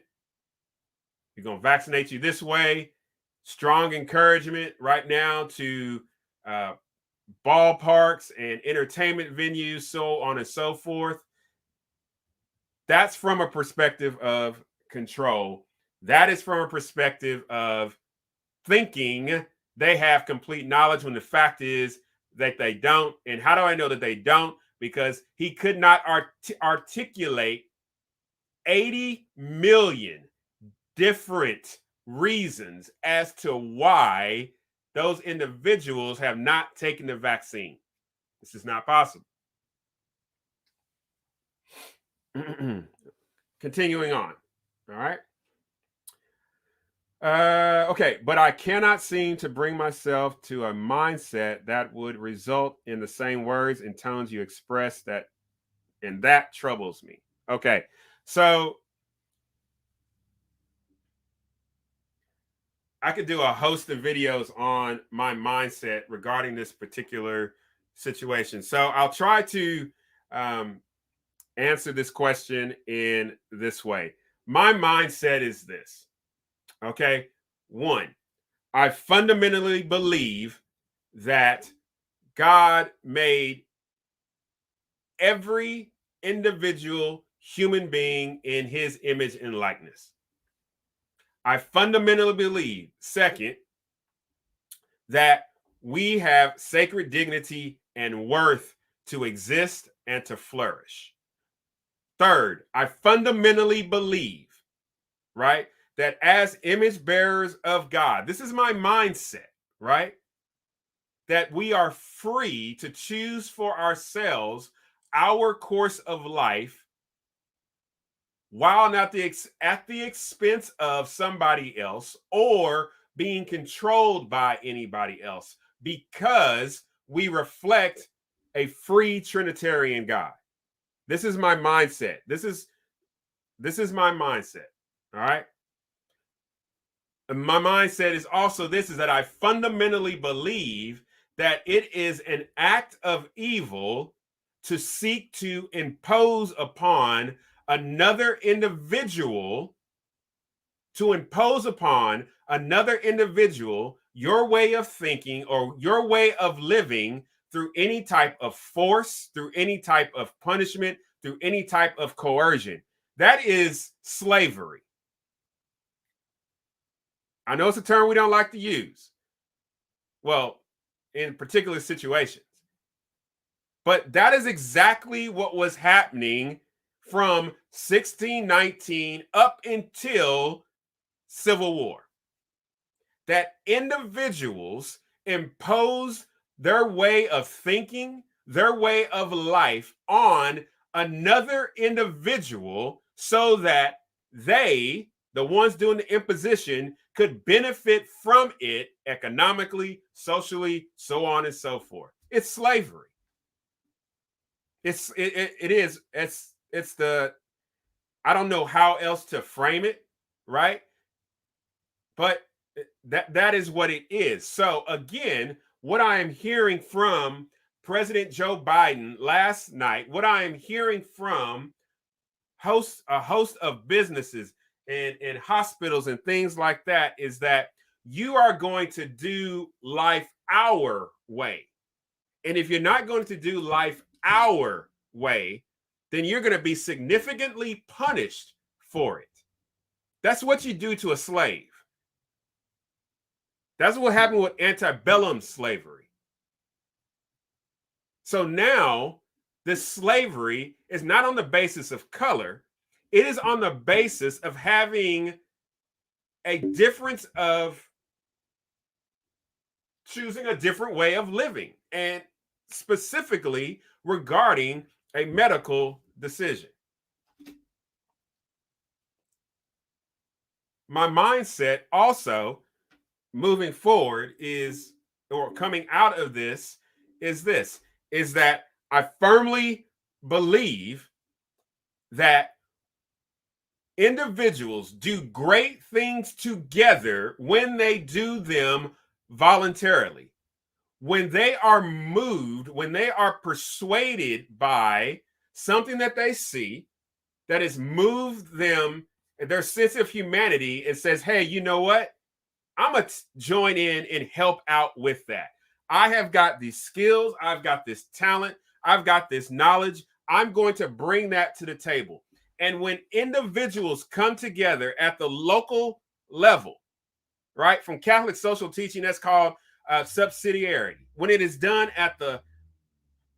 we're going to vaccinate you this way. Strong encouragement right now to ballparks and entertainment venues, so on and so forth. That's from a perspective of control. That is from a perspective of thinking they have complete knowledge when the fact is that they don't. And how do I know that they don't? Because he could not articulate 80 million different reasons as to why those individuals have not taken the vaccine. This is not possible. Continuing on. All right. Okay, but I cannot seem to bring myself to a mindset that would result in the same words and tones you express that, and that troubles me. Okay, so I could do a host of videos on my mindset regarding this particular situation. So I'll try to answer this question in this way. My mindset is this. Okay. One, I fundamentally believe that God made every individual human being in his image and likeness. I fundamentally believe, second, that we have sacred dignity and worth to exist and to flourish. Third, I fundamentally believe, right, that as image bearers of God, this is my mindset, right, that we are free to choose for ourselves our course of life while not at the expense of somebody else or being controlled by anybody else, because we reflect a free Trinitarian God. This is my mindset. This is my mindset. All right. And my mindset is also this, is that I fundamentally believe that it is an act of evil to seek to impose upon another individual, your way of thinking or your way of living through any type of force, through any type of punishment, through any type of coercion. That is slavery. I know it's a term we don't like to use. Well, in particular situations. But that is exactly what was happening from 1619 up until Civil War. That individuals imposed their way of thinking, their way of life on another individual so that they, the ones doing the imposition, could benefit from it economically, socially, so on and so forth. It's slavery. It's the, I don't know how else to frame it, right? But that is what it is. So again, what I am hearing from President Joe Biden last night, what I am hearing from a host of businesses and hospitals and things like that, is that you are going to do life our way. And if you're not going to do life our way, then you're going to be significantly punished for it. That's what you do to a slave. That's what happened with antebellum slavery. So now this slavery is not on the basis of color. It is on the basis of having a difference of choosing a different way of living, and specifically regarding a medical decision. My mindset also moving forward is, or coming out of this, is that I firmly believe that individuals do great things together when they do them voluntarily. When they are moved, when they are persuaded by something that they see that has moved them, their sense of humanity, and says, hey, you know what? I'm going to join in and help out with that. I have got these skills. I've got this talent. I've got this knowledge. I'm going to bring that to the table. And when individuals come together at the local level, right, from Catholic social teaching, that's called subsidiarity. When it is done at the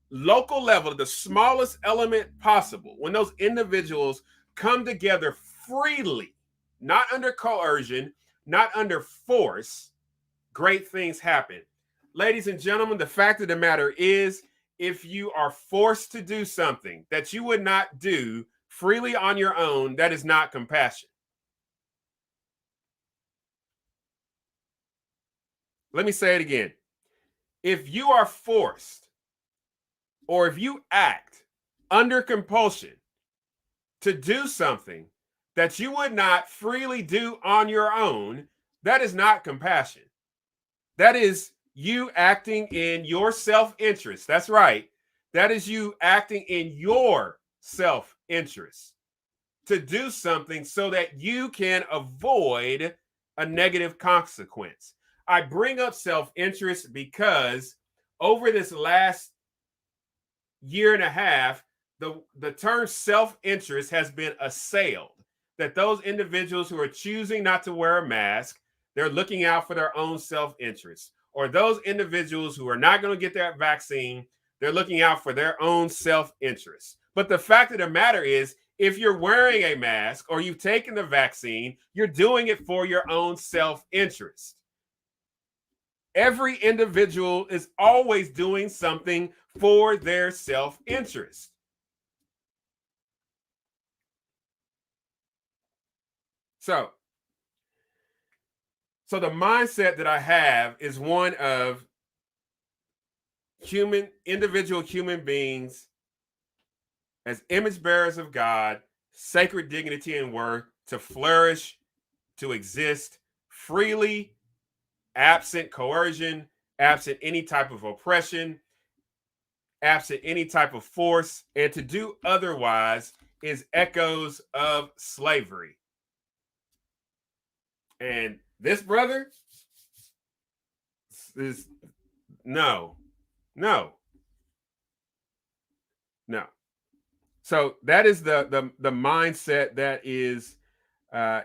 local level, the smallest element possible, when those individuals come together freely, not under coercion, not under force, great things happen. Ladies and gentlemen, the fact of the matter is, if you are forced to do something that you would not do freely on your own, that is not compassion. Let me say it again. If you are forced, or if you act under compulsion to do something that you would not freely do on your own, that is not compassion. That is you acting in your self-interest. That's right. That is you acting in your self-interest to do something so that you can avoid a negative consequence. I bring up self-interest because over this last year and a half, the term self-interest has been assailed. That those individuals who are choosing not to wear a mask, they're looking out for their own self-interest. Or those individuals who are not going to get that vaccine, they're looking out for their own self-interest. But the fact of the matter is, if you're wearing a mask or you've taken the vaccine, you're doing it for your own self-interest. Every individual is always doing something for their self-interest. So the mindset that I have is one of individual human beings as image bearers of God, sacred dignity and worth, to flourish, to exist freely, absent coercion, absent any type of oppression, absent any type of force, and to do otherwise is echoes of slavery. And this brother is no. So that is the mindset that is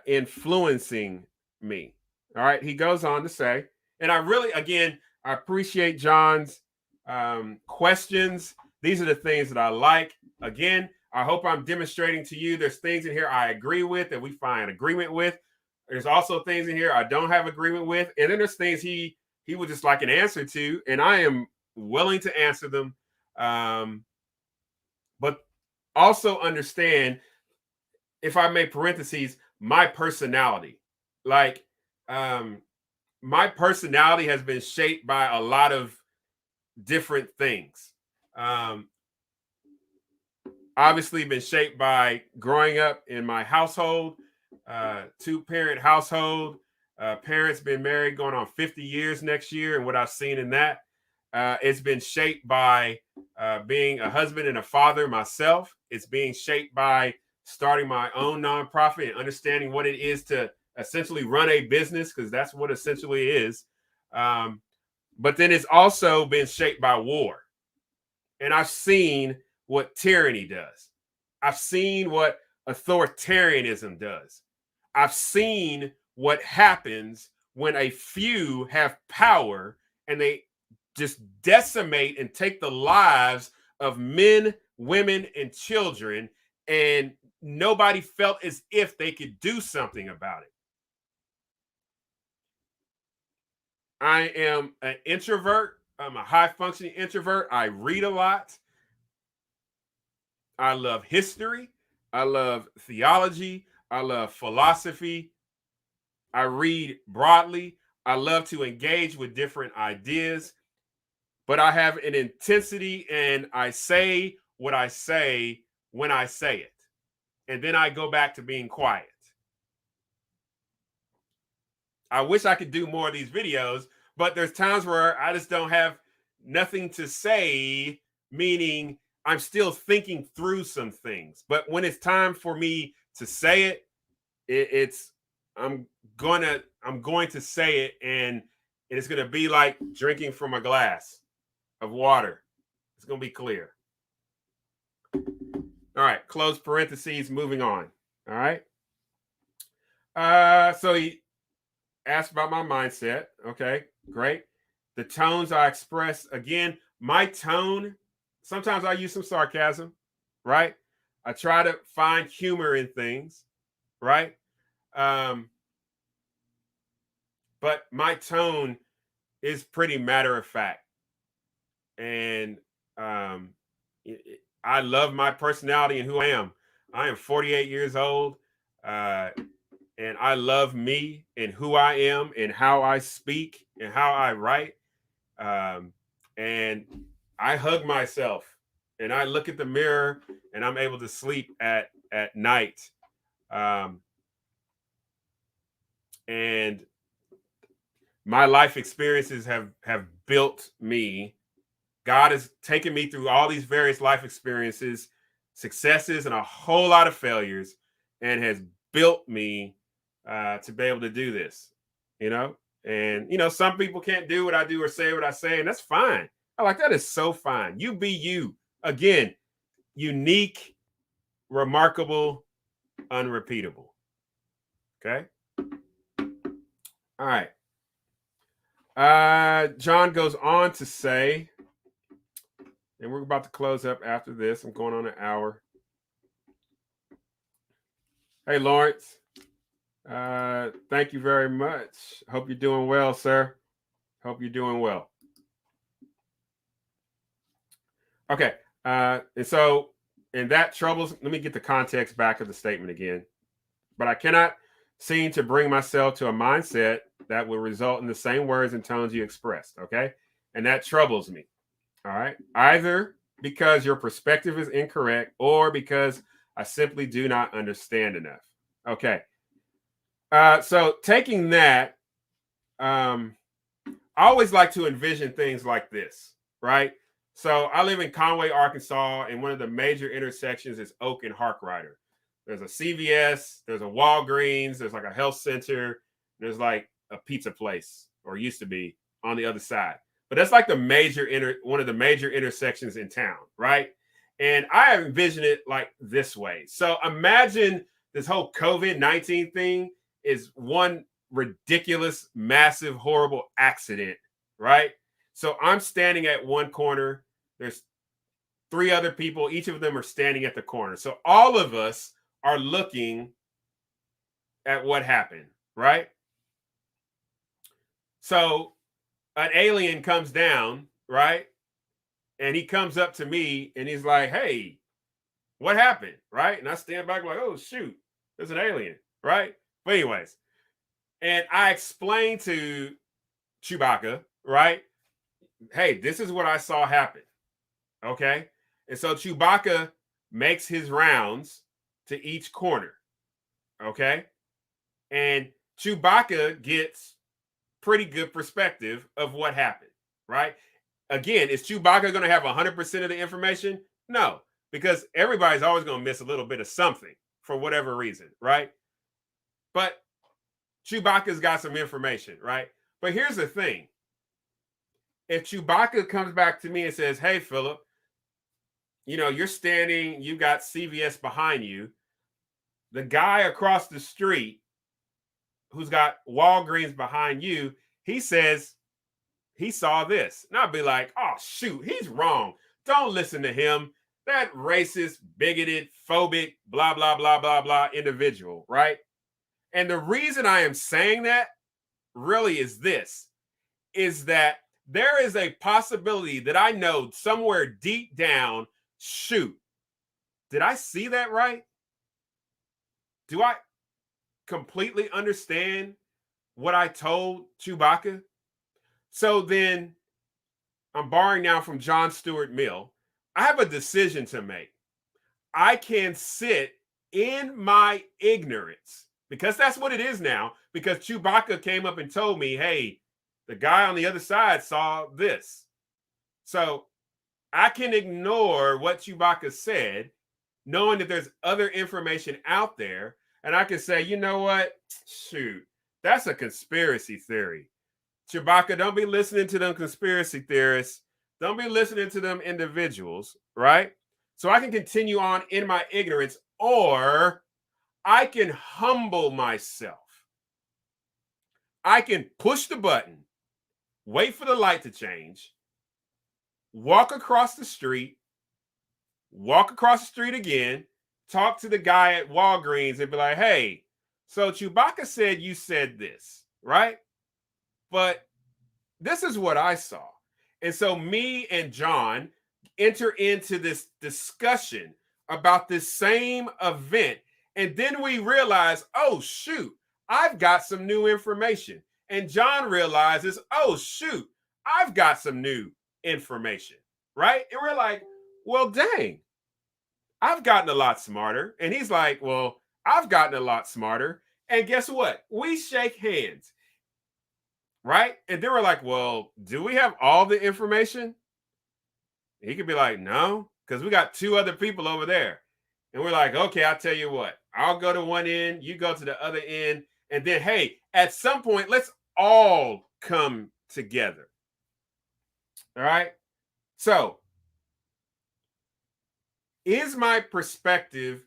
influencing me. All right. He goes on to say, and I really, again, I appreciate John's questions. These are the things that I like. Again, I hope I'm demonstrating to you there's things in here I agree with that we find agreement with. There's also things in here I don't have agreement with. And then there's things he would just like an answer to, and I am willing to answer them. But also understand, if I make parentheses, my personality. Like, my personality has been shaped by a lot of different things. Obviously been shaped by growing up in my household, two-parent household. Parents been married going on 50 years next year, and what I've seen in that. It's been shaped by being a husband and a father myself. It's being shaped by starting my own nonprofit and understanding what it is to essentially run a business, because that's what essentially is. But then it's also been shaped by war. And I've seen what tyranny does. I've seen what authoritarianism does. I've seen what happens when a few have power and they just decimate and take the lives of men, women, and children, and nobody felt as if they could do something about it. I am an introvert. I'm a high-functioning introvert. I read a lot. I love history. I love theology. I love philosophy. I read broadly. I love to engage with different ideas. But I have an intensity, and I say what I say when I say it. and then I go back to being quiet. I wish I could do more of these videos, but there's times where I just don't have nothing to say, meaning I'm still thinking through some things. But when it's time for me to say it's I'm going to say it, and it's gonna be like drinking from a glass of water. It's gonna be clear. All right, close parentheses, moving on. All right. So he asked about my mindset. Okay, great. The tones I express, again, my tone, sometimes I use some sarcasm, right? I try to find humor in things, right? But my tone is pretty matter of fact. And I love my personality and who I am. I am 48 years old. And I love me and who I am and how I speak and how I write. And I hug myself and I look at the mirror and I'm able to sleep at night. And my life experiences have built me. God has taken me through all these various life experiences, successes, and a whole lot of failures, and has built me to be able to do this, you know? And, you know, some people can't do what I do or say what I say, and that's fine. I like that is so fine. You be you. Again, unique, remarkable, unrepeatable. Okay. All right. John goes on to say, and we're about to close up after this. I'm going on an hour. Hey, Lawrence. Thank you very much. Hope you're doing well, sir. Hope you're doing well. Okay. And that troubles, let me get the context back of the statement again. But I cannot seem to bring myself to a mindset that will result in the same words and tones you expressed. Okay. And that troubles me. All right. Either because your perspective is incorrect or because I simply do not understand enough. Okay. So taking that, I always like to envision things like this, right? So I live in Conway, Arkansas, and one of the major intersections is Oak and Harkrider. There's a CVS, there's a Walgreens, there's like a health center, there's like a pizza place, or used to be, on the other side. But that's like one of the major intersections in town, right? And I envision it like this way. So imagine this whole COVID-19 thing is one ridiculous, massive, horrible accident, right? So I'm standing at one corner. There's three other people. Each of them are standing at the corner. So all of us are looking at what happened, right? So an alien comes down, right? And he comes up to me and he's like, hey, what happened? Right? And I stand back like, oh, shoot, there's an alien, right? But anyways, and I explained to Chewbacca, right? Hey, this is what I saw happen. Okay. And so Chewbacca makes his rounds to each corner. Okay. And Chewbacca gets pretty good perspective of what happened, right? Again, is Chewbacca going to have 100% of the information? No, because everybody's always going to miss a little bit of something for whatever reason, right? But Chewbacca's got some information, right? But here's the thing. If Chewbacca comes back to me and says, hey, Philip, you know, you're standing, you got CVS behind you. The guy across the street who's got Walgreens behind you, he says he saw this. And I'll be like, oh, shoot, he's wrong. Don't listen to him. That racist, bigoted, phobic, blah, blah, blah, blah, blah individual, right? And the reason I am saying that really is this, is that there is a possibility that I know somewhere deep down, shoot, did I see that right? Do I completely understand what I told Chewbacca? So then I'm borrowing now from John Stuart Mill. I have a decision to make. I can sit in my ignorance, because that's what it is now, because Chewbacca came up and told me, hey, the guy on the other side saw this. So I can ignore what Chewbacca said, knowing that there's other information out there. And I can say, you know what? Shoot, that's a conspiracy theory. Chewbacca, don't be listening to them conspiracy theorists. Don't be listening to them individuals, right? So I can continue on in my ignorance, or I can humble myself. I can push the button, wait for the light to change, walk across the street again, talk to the guy at Walgreens and be like, hey, so Chewbacca said you said this, right? But this is what I saw. And so me and John enter into this discussion about this same event. And then we realize, oh, shoot, I've got some new information. And John realizes, oh, shoot, I've got some new information, right? And we're like, well, dang, I've gotten a lot smarter. And he's like, well, I've gotten a lot smarter. And guess what? We shake hands, right? And then we're like, well, do we have all the information? He could be like, no, because we got two other people over there. And we're like, okay, I'll tell you what, I'll go to one end, you go to the other end. And then, hey, at some point, let's all come together. All right. So, is my perspective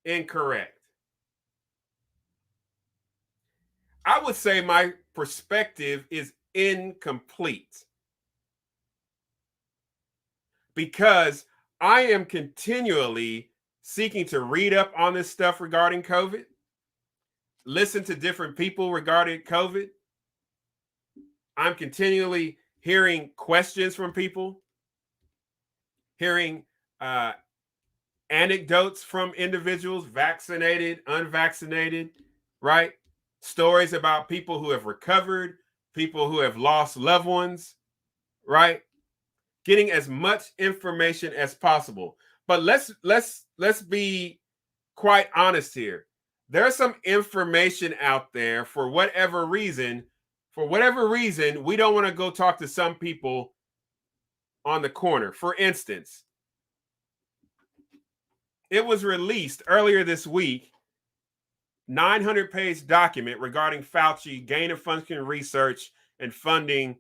incorrect? I would say my perspective is incomplete, because I am continually seeking to read up on this stuff regarding COVID, listen to different people regarding COVID. I'm continually hearing questions from people, hearing anecdotes from individuals, vaccinated, unvaccinated, right? Stories about people who have recovered, people who have lost loved ones, right? Getting as much information as possible. But let's be quite honest here. There's some information out there for whatever reason. For whatever reason, we don't want to go talk to some people on the corner. For instance, it was released earlier this week, 900-page document regarding Fauci gain of function research and funding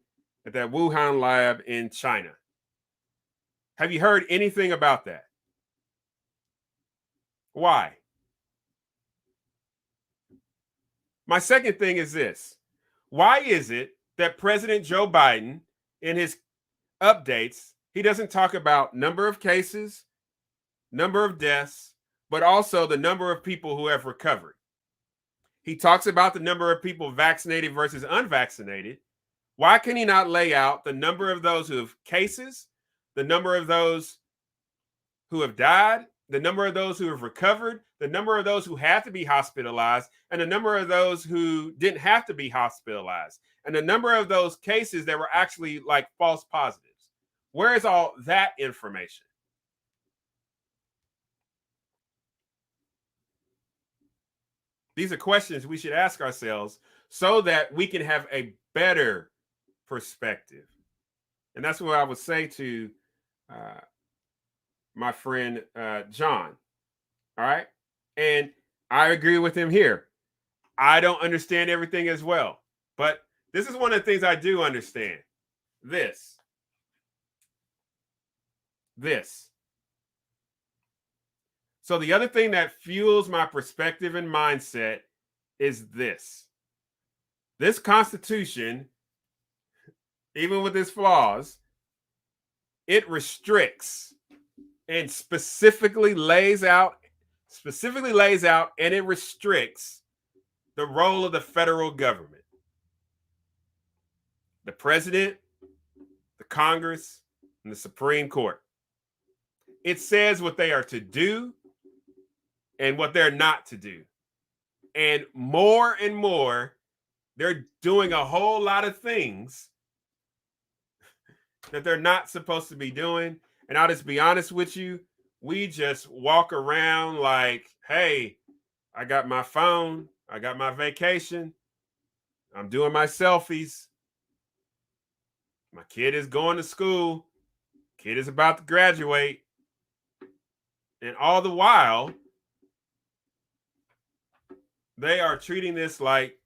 at that Wuhan lab in China. Have you heard anything about that? Why? My second thing is this. Why is it that President Joe Biden, in his updates, he doesn't talk about number of cases, number of deaths, but also the number of people who have recovered? He talks about the number of people vaccinated versus unvaccinated. Why can he not lay out the number of those who have cases, the number of those who have died, the number of those who have recovered, the number of those who have to be hospitalized, and the number of those who didn't have to be hospitalized, and the number of those cases that were actually like false positives? Where is all that information? These are questions we should ask ourselves so that we can have a better perspective. And that's what I would say to my friend John. All right. And I agree with him here. I don't understand everything as well, but this is one of the things I do understand. This. So the other thing that fuels my perspective and mindset is this. This Constitution, even with its flaws, it restricts and specifically lays out and it restricts the role of the federal government. The president, the Congress, and the Supreme Court. It says what they are to do and what they're not to do. And more, they're doing a whole lot of things that they're not supposed to be doing. And I'll just be honest with you, we just walk around like, hey, I got my phone, I got my vacation, I'm doing my selfies, my kid is going to school, kid is about to graduate, and all the while, they are treating this like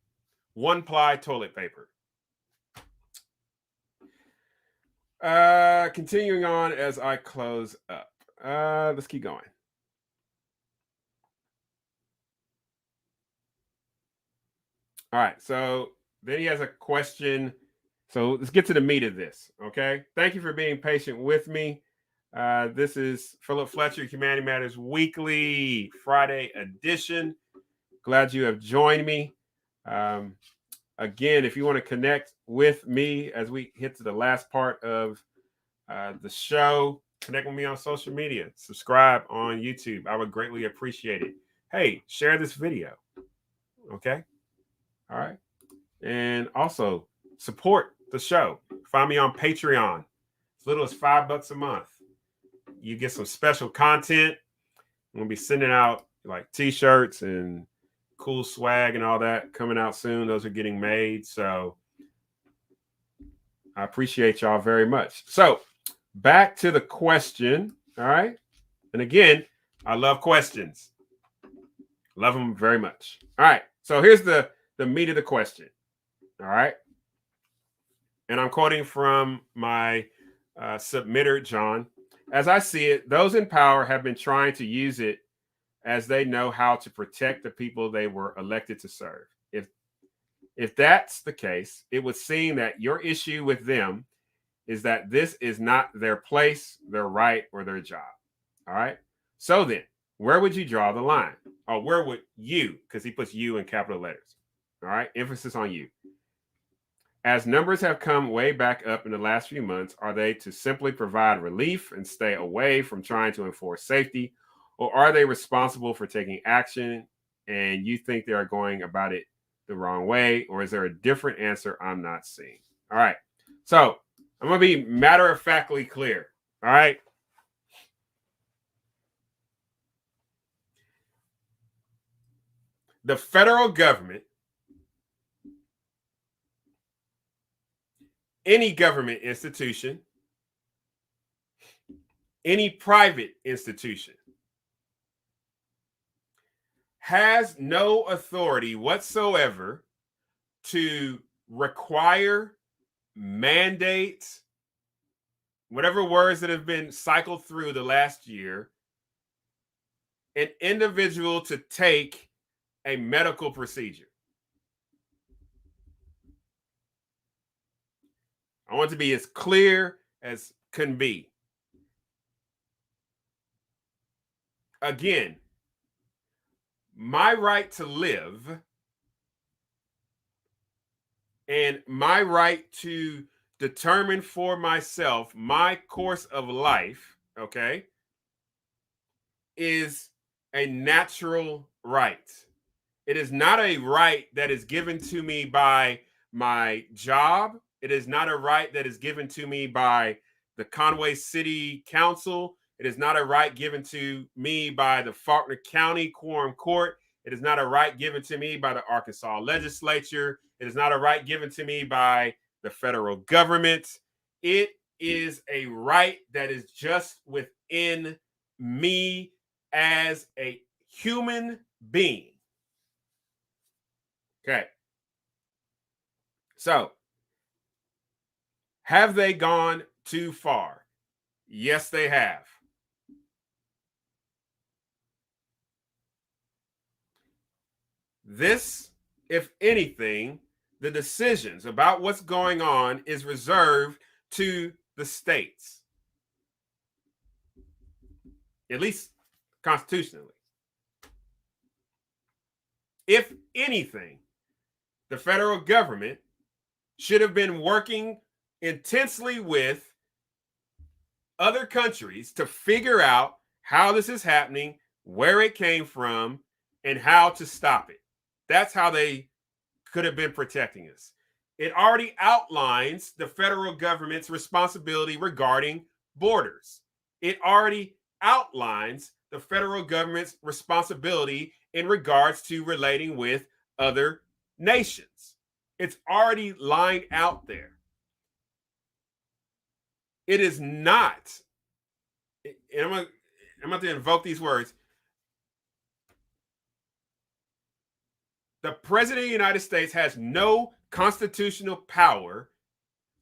one-ply toilet paper. Continuing on as I close up. Let's keep going. All right, so then he has a question. So let's get to the meat of this, okay? Thank you for being patient with me. This is Philip Fletcher, Humanity Matters Weekly Friday edition. Glad you have joined me. Again, if you want to connect with me as we hit to the last part of the show, connect with me on social media, subscribe on YouTube. I would greatly appreciate it. Hey, share this video, okay? All right. And also support the show. Find me on Patreon. As little as $5 a month. You get some special content. I'm going to be sending out like t-shirts and cool swag and all that coming out soon. Those are getting made. So I appreciate y'all very much. So back to the question. All right. And again, I love questions. Love them very much. All right. So here's the meat of the question. All right. And I'm quoting from my submitter, John. As I see it, those in power have been trying to use it as they know how to protect the people they were elected to serve. If that's the case, it would seem that your issue with them is that this is not their place, their right, or their job. All right. So then, where would you draw the line? Or where would you, because he puts you in capital letters. All right. Emphasis on you. As numbers have come way back up in the last few months, are they to simply provide relief and stay away from trying to enforce safety? Or are they responsible for taking action and you think they are going about it the wrong way? Or is there a different answer I'm not seeing? All right. So I'm going to be matter-of-factly clear. All right. The federal government, any government institution, any private institution has no authority whatsoever to require, mandate, whatever words that have been cycled through the last year, an individual to take a medical procedure. I want to be as clear as can be. Again, my right to live and my right to determine for myself my course of life, okay, is a natural right. It is not a right that is given to me by my job. It is not a right that is given to me by the Conway City Council. It is not a right given to me by the Faulkner County Quorum Court. It is not a right given to me by the Arkansas legislature. It is not a right given to me by the federal government. It is a right that is just within me as a human being. Okay. So, have they gone too far? Yes, they have. This, if anything, the decisions about what's going on is reserved to the states, at least constitutionally. If anything, the federal government should have been working intensely with other countries to figure out how this is happening, where it came from, and how to stop it. That's how they could have been protecting us. It already outlines the federal government's responsibility regarding borders. It already outlines the federal government's responsibility in regards to relating with other nations. It's already lined out there. It is not, and I'm going to invoke these words. The president of the United States has no constitutional power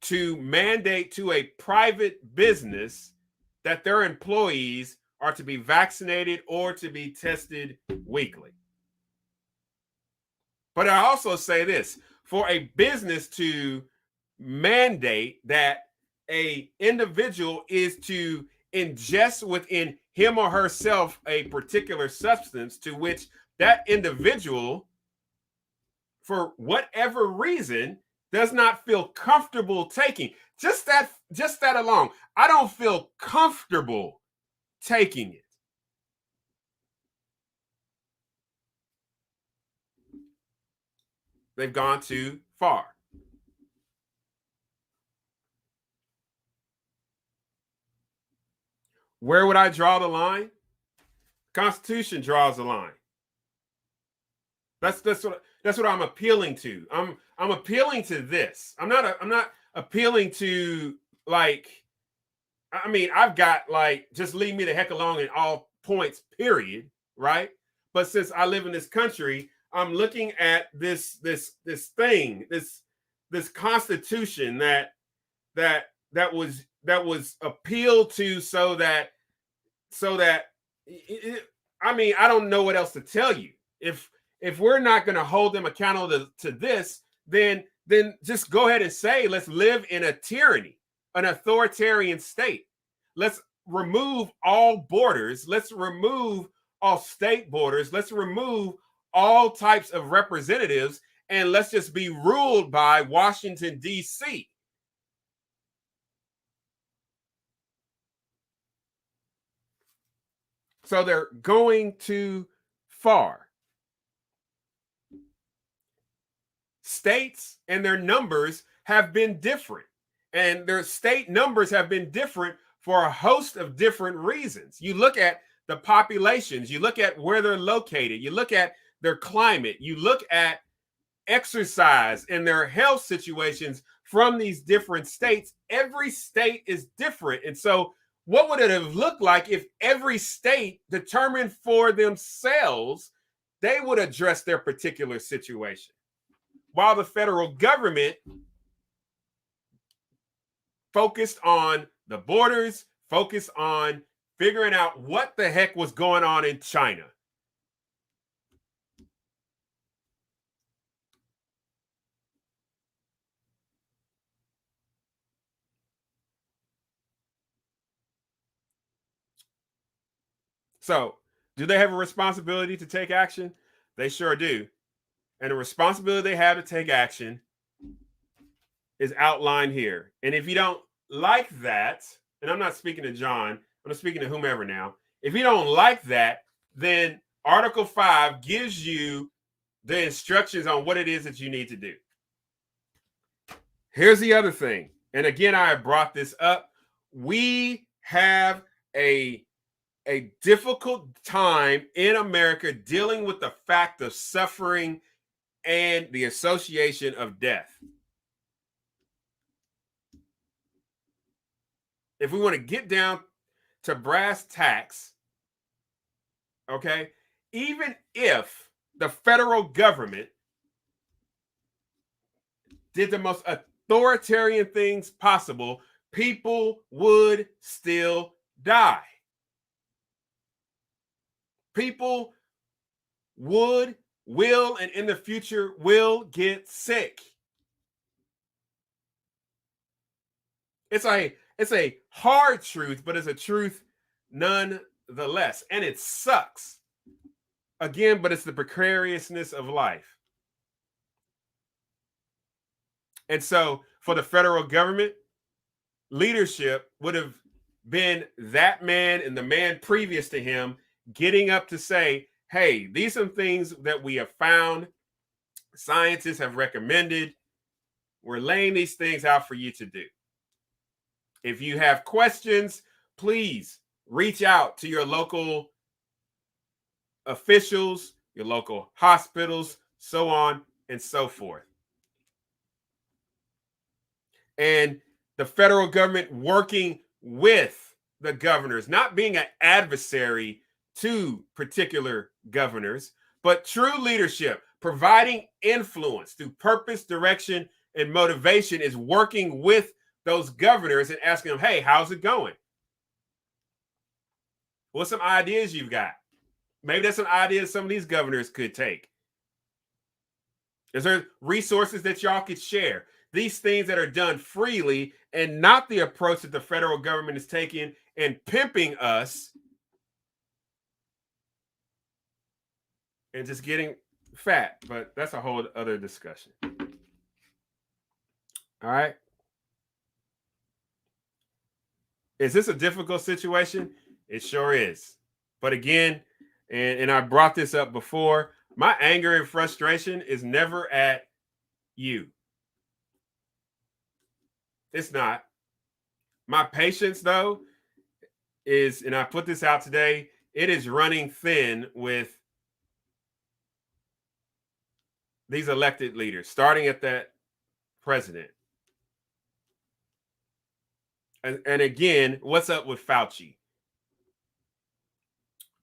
to mandate to a private business that their employees are to be vaccinated or to be tested weekly. But I also say this, for a business to mandate that a individual is to ingest within him or herself a particular substance to which that individual, for whatever reason, does not feel comfortable taking. Just that alone, I don't feel comfortable taking it. They've gone too far. Where would I draw the line? Constitution draws the line. That's what I'm appealing to. I'm appealing to this. I'm not appealing to, like, I mean, I've got, like, just leave me the heck alone in all points, period, right? But since I live in this country, I'm looking at this thing, this constitution that was appealed to so that I mean, I don't know what else to tell you. If we're not going to hold them accountable to this, then just go ahead and say, let's live in a tyranny, an authoritarian state. Let's remove all borders. Let's remove all state borders. Let's remove all types of representatives, and let's just be ruled by Washington, D.C. So they're going too far. States and their numbers have been different, and their state numbers have been different for a host of different reasons. You look at the populations, you look at where they're located, you look at their climate, you look at exercise and their health situations from these different states. Every state is different. And so what would it have looked like if every state determined for themselves they would address their particular situation, while the federal government focused on the borders, focused on figuring out what the heck was going on in China? So, do they have a responsibility to take action? They sure do. And the responsibility they have to take action is outlined here. And if you don't like that, and I'm not speaking to John, I'm speaking to whomever now. If you don't like that, then Article 5 gives you the instructions on what it is that you need to do. Here's the other thing. And again, I brought this up. We have a difficult time in America dealing with the fact of suffering and the association of death. If we want to get down to brass tacks, okay, even if the federal government did the most authoritarian things possible, people would still die. People will, and in the future will get sick. It's a hard truth, but it's a truth nonetheless. And it sucks. Again, but it's the precariousness of life. And so for the federal government, leadership would have been that man and the man previous to him getting up to say, hey, these are things that we have found, scientists have recommended. We're laying these things out for you to do. If you have questions, please reach out to your local officials, your local hospitals, so on and so forth. And the federal government working with the governors, not being an adversary to particular governors, but true leadership, providing influence through purpose, direction, and motivation, is working with those governors and asking them, hey, how's it going? What's some ideas you've got? Maybe that's some ideas some of these governors could take. Is there resources that y'all could share? These things that are done freely and not the approach that the federal government is taking and pimping us and just getting fat. But that's a whole other discussion. All right. Is this a difficult situation? It sure is. But again, and I brought this up before, my anger and frustration is never at you. It's not. My patience, though, is, and I put this out today, it is running thin with these elected leaders, starting at that president. And again, what's up with Fauci?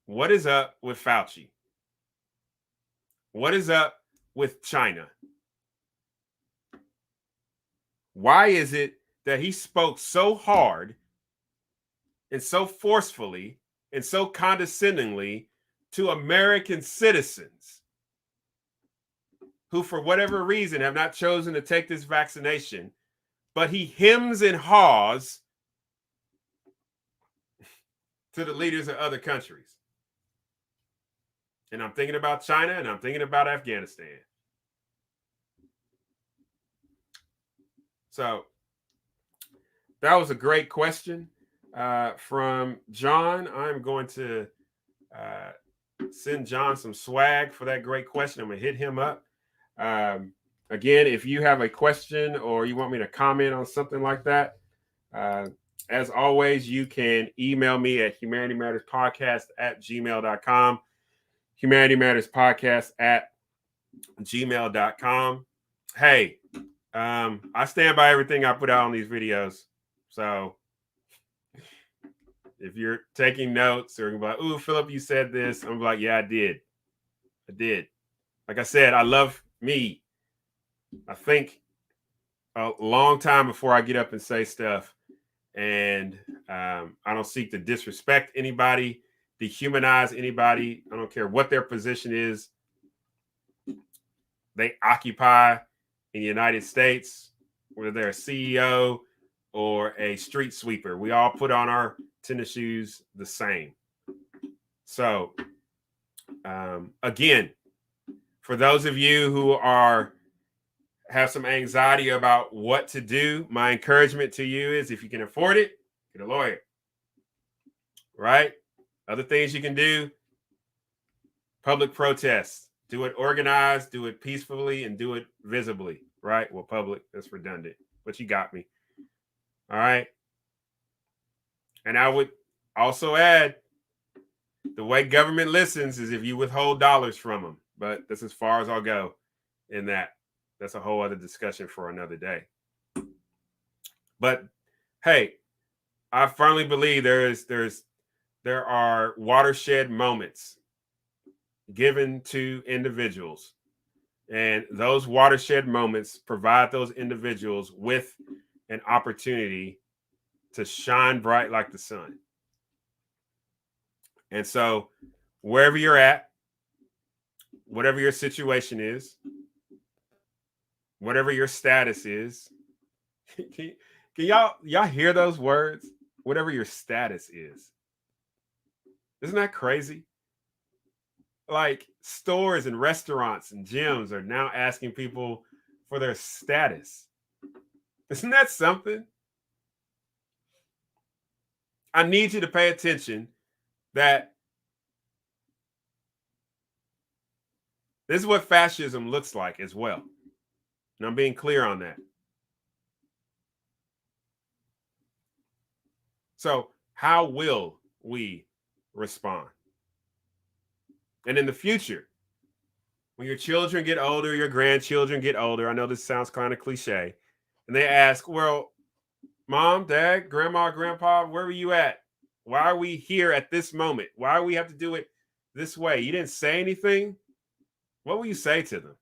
What is up with Fauci? What is up with China? Why is it that he spoke so hard and so forcefully and so condescendingly to American citizens who, for whatever reason, have not chosen to take this vaccination, but he hems and haws to the leaders of other countries? And I'm thinking about China and I'm thinking about Afghanistan. So that was a great question from John. I'm going to send John some swag for that great question. I'm going to hit him up. Again, if you have a question or you want me to comment on something like that, as always, you can email me at humanitymatterspodcast@gmail.com. humanitymatterspodcast@gmail.com. Hey, I stand by everything I put out on these videos. So if you're taking notes or you're like, ooh, Philip, you said this, I'm like, yeah, I did. Like I said, I love me. I think a long time before I get up and say stuff. And I don't seek to disrespect anybody, dehumanize anybody. I don't care what their position is they occupy in the United States, whether they're a CEO or a street sweeper. We all put on our tennis shoes the same. So, again, for those of you who have some anxiety about what to do, my encouragement to you is, if you can afford it, get a lawyer. Right? Other things you can do: public protests. Do it organized, do it peacefully, and do it visibly. Right? Well, public, that's redundant, but you got me. All right. And I would also add, the way government listens is if you withhold dollars from them. But that's as far as I'll go in that. That's a whole other discussion for another day. But hey, I firmly believe there are watershed moments given to individuals, and those watershed moments provide those individuals with an opportunity to shine bright like the sun. And so, wherever you're at, whatever your situation is, whatever your status is, can y'all hear those words? Whatever your status is. Isn't that crazy? Like, stores and restaurants and gyms are now asking people for their status. Isn't that something? I need you to pay attention that this is what fascism looks like as well. And I'm being clear on that. So, how will we respond. And in the future, when your children get older, your grandchildren get older, I know this sounds kind of cliche, and they ask, well, Mom, Dad, Grandma, Grandpa, where were you at? Why are we here at this moment? Why do we have to do it this way? You didn't say anything. What will you say to them?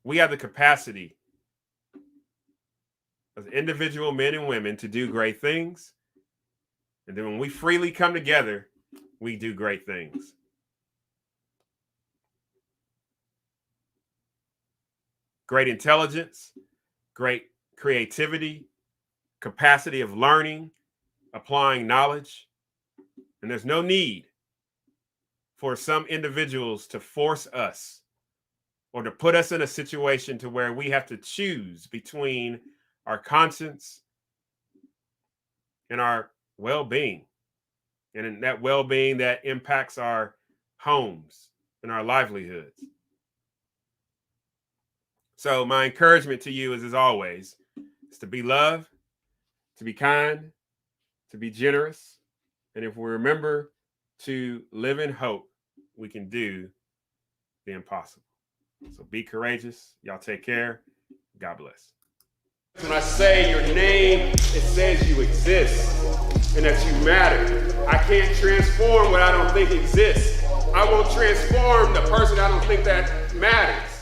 We have the capacity as individual men and women to do great things. And then when we freely come together, we do great things. Great intelligence, great creativity, capacity of learning, applying knowledge. And there's no need for some individuals to force us or to put us in a situation to where we have to choose between our conscience and our well-being. And in that well-being that impacts our homes and our livelihoods. So my encouragement to you is, as always, is to be loved, to be kind, to be generous. And if we remember to live in hope, we can do the impossible. So be courageous. Y'all take care. God bless. When I say your name, it says you exist and that you matter. I can't transform what I don't think exists. I won't transform the person I don't think that matters.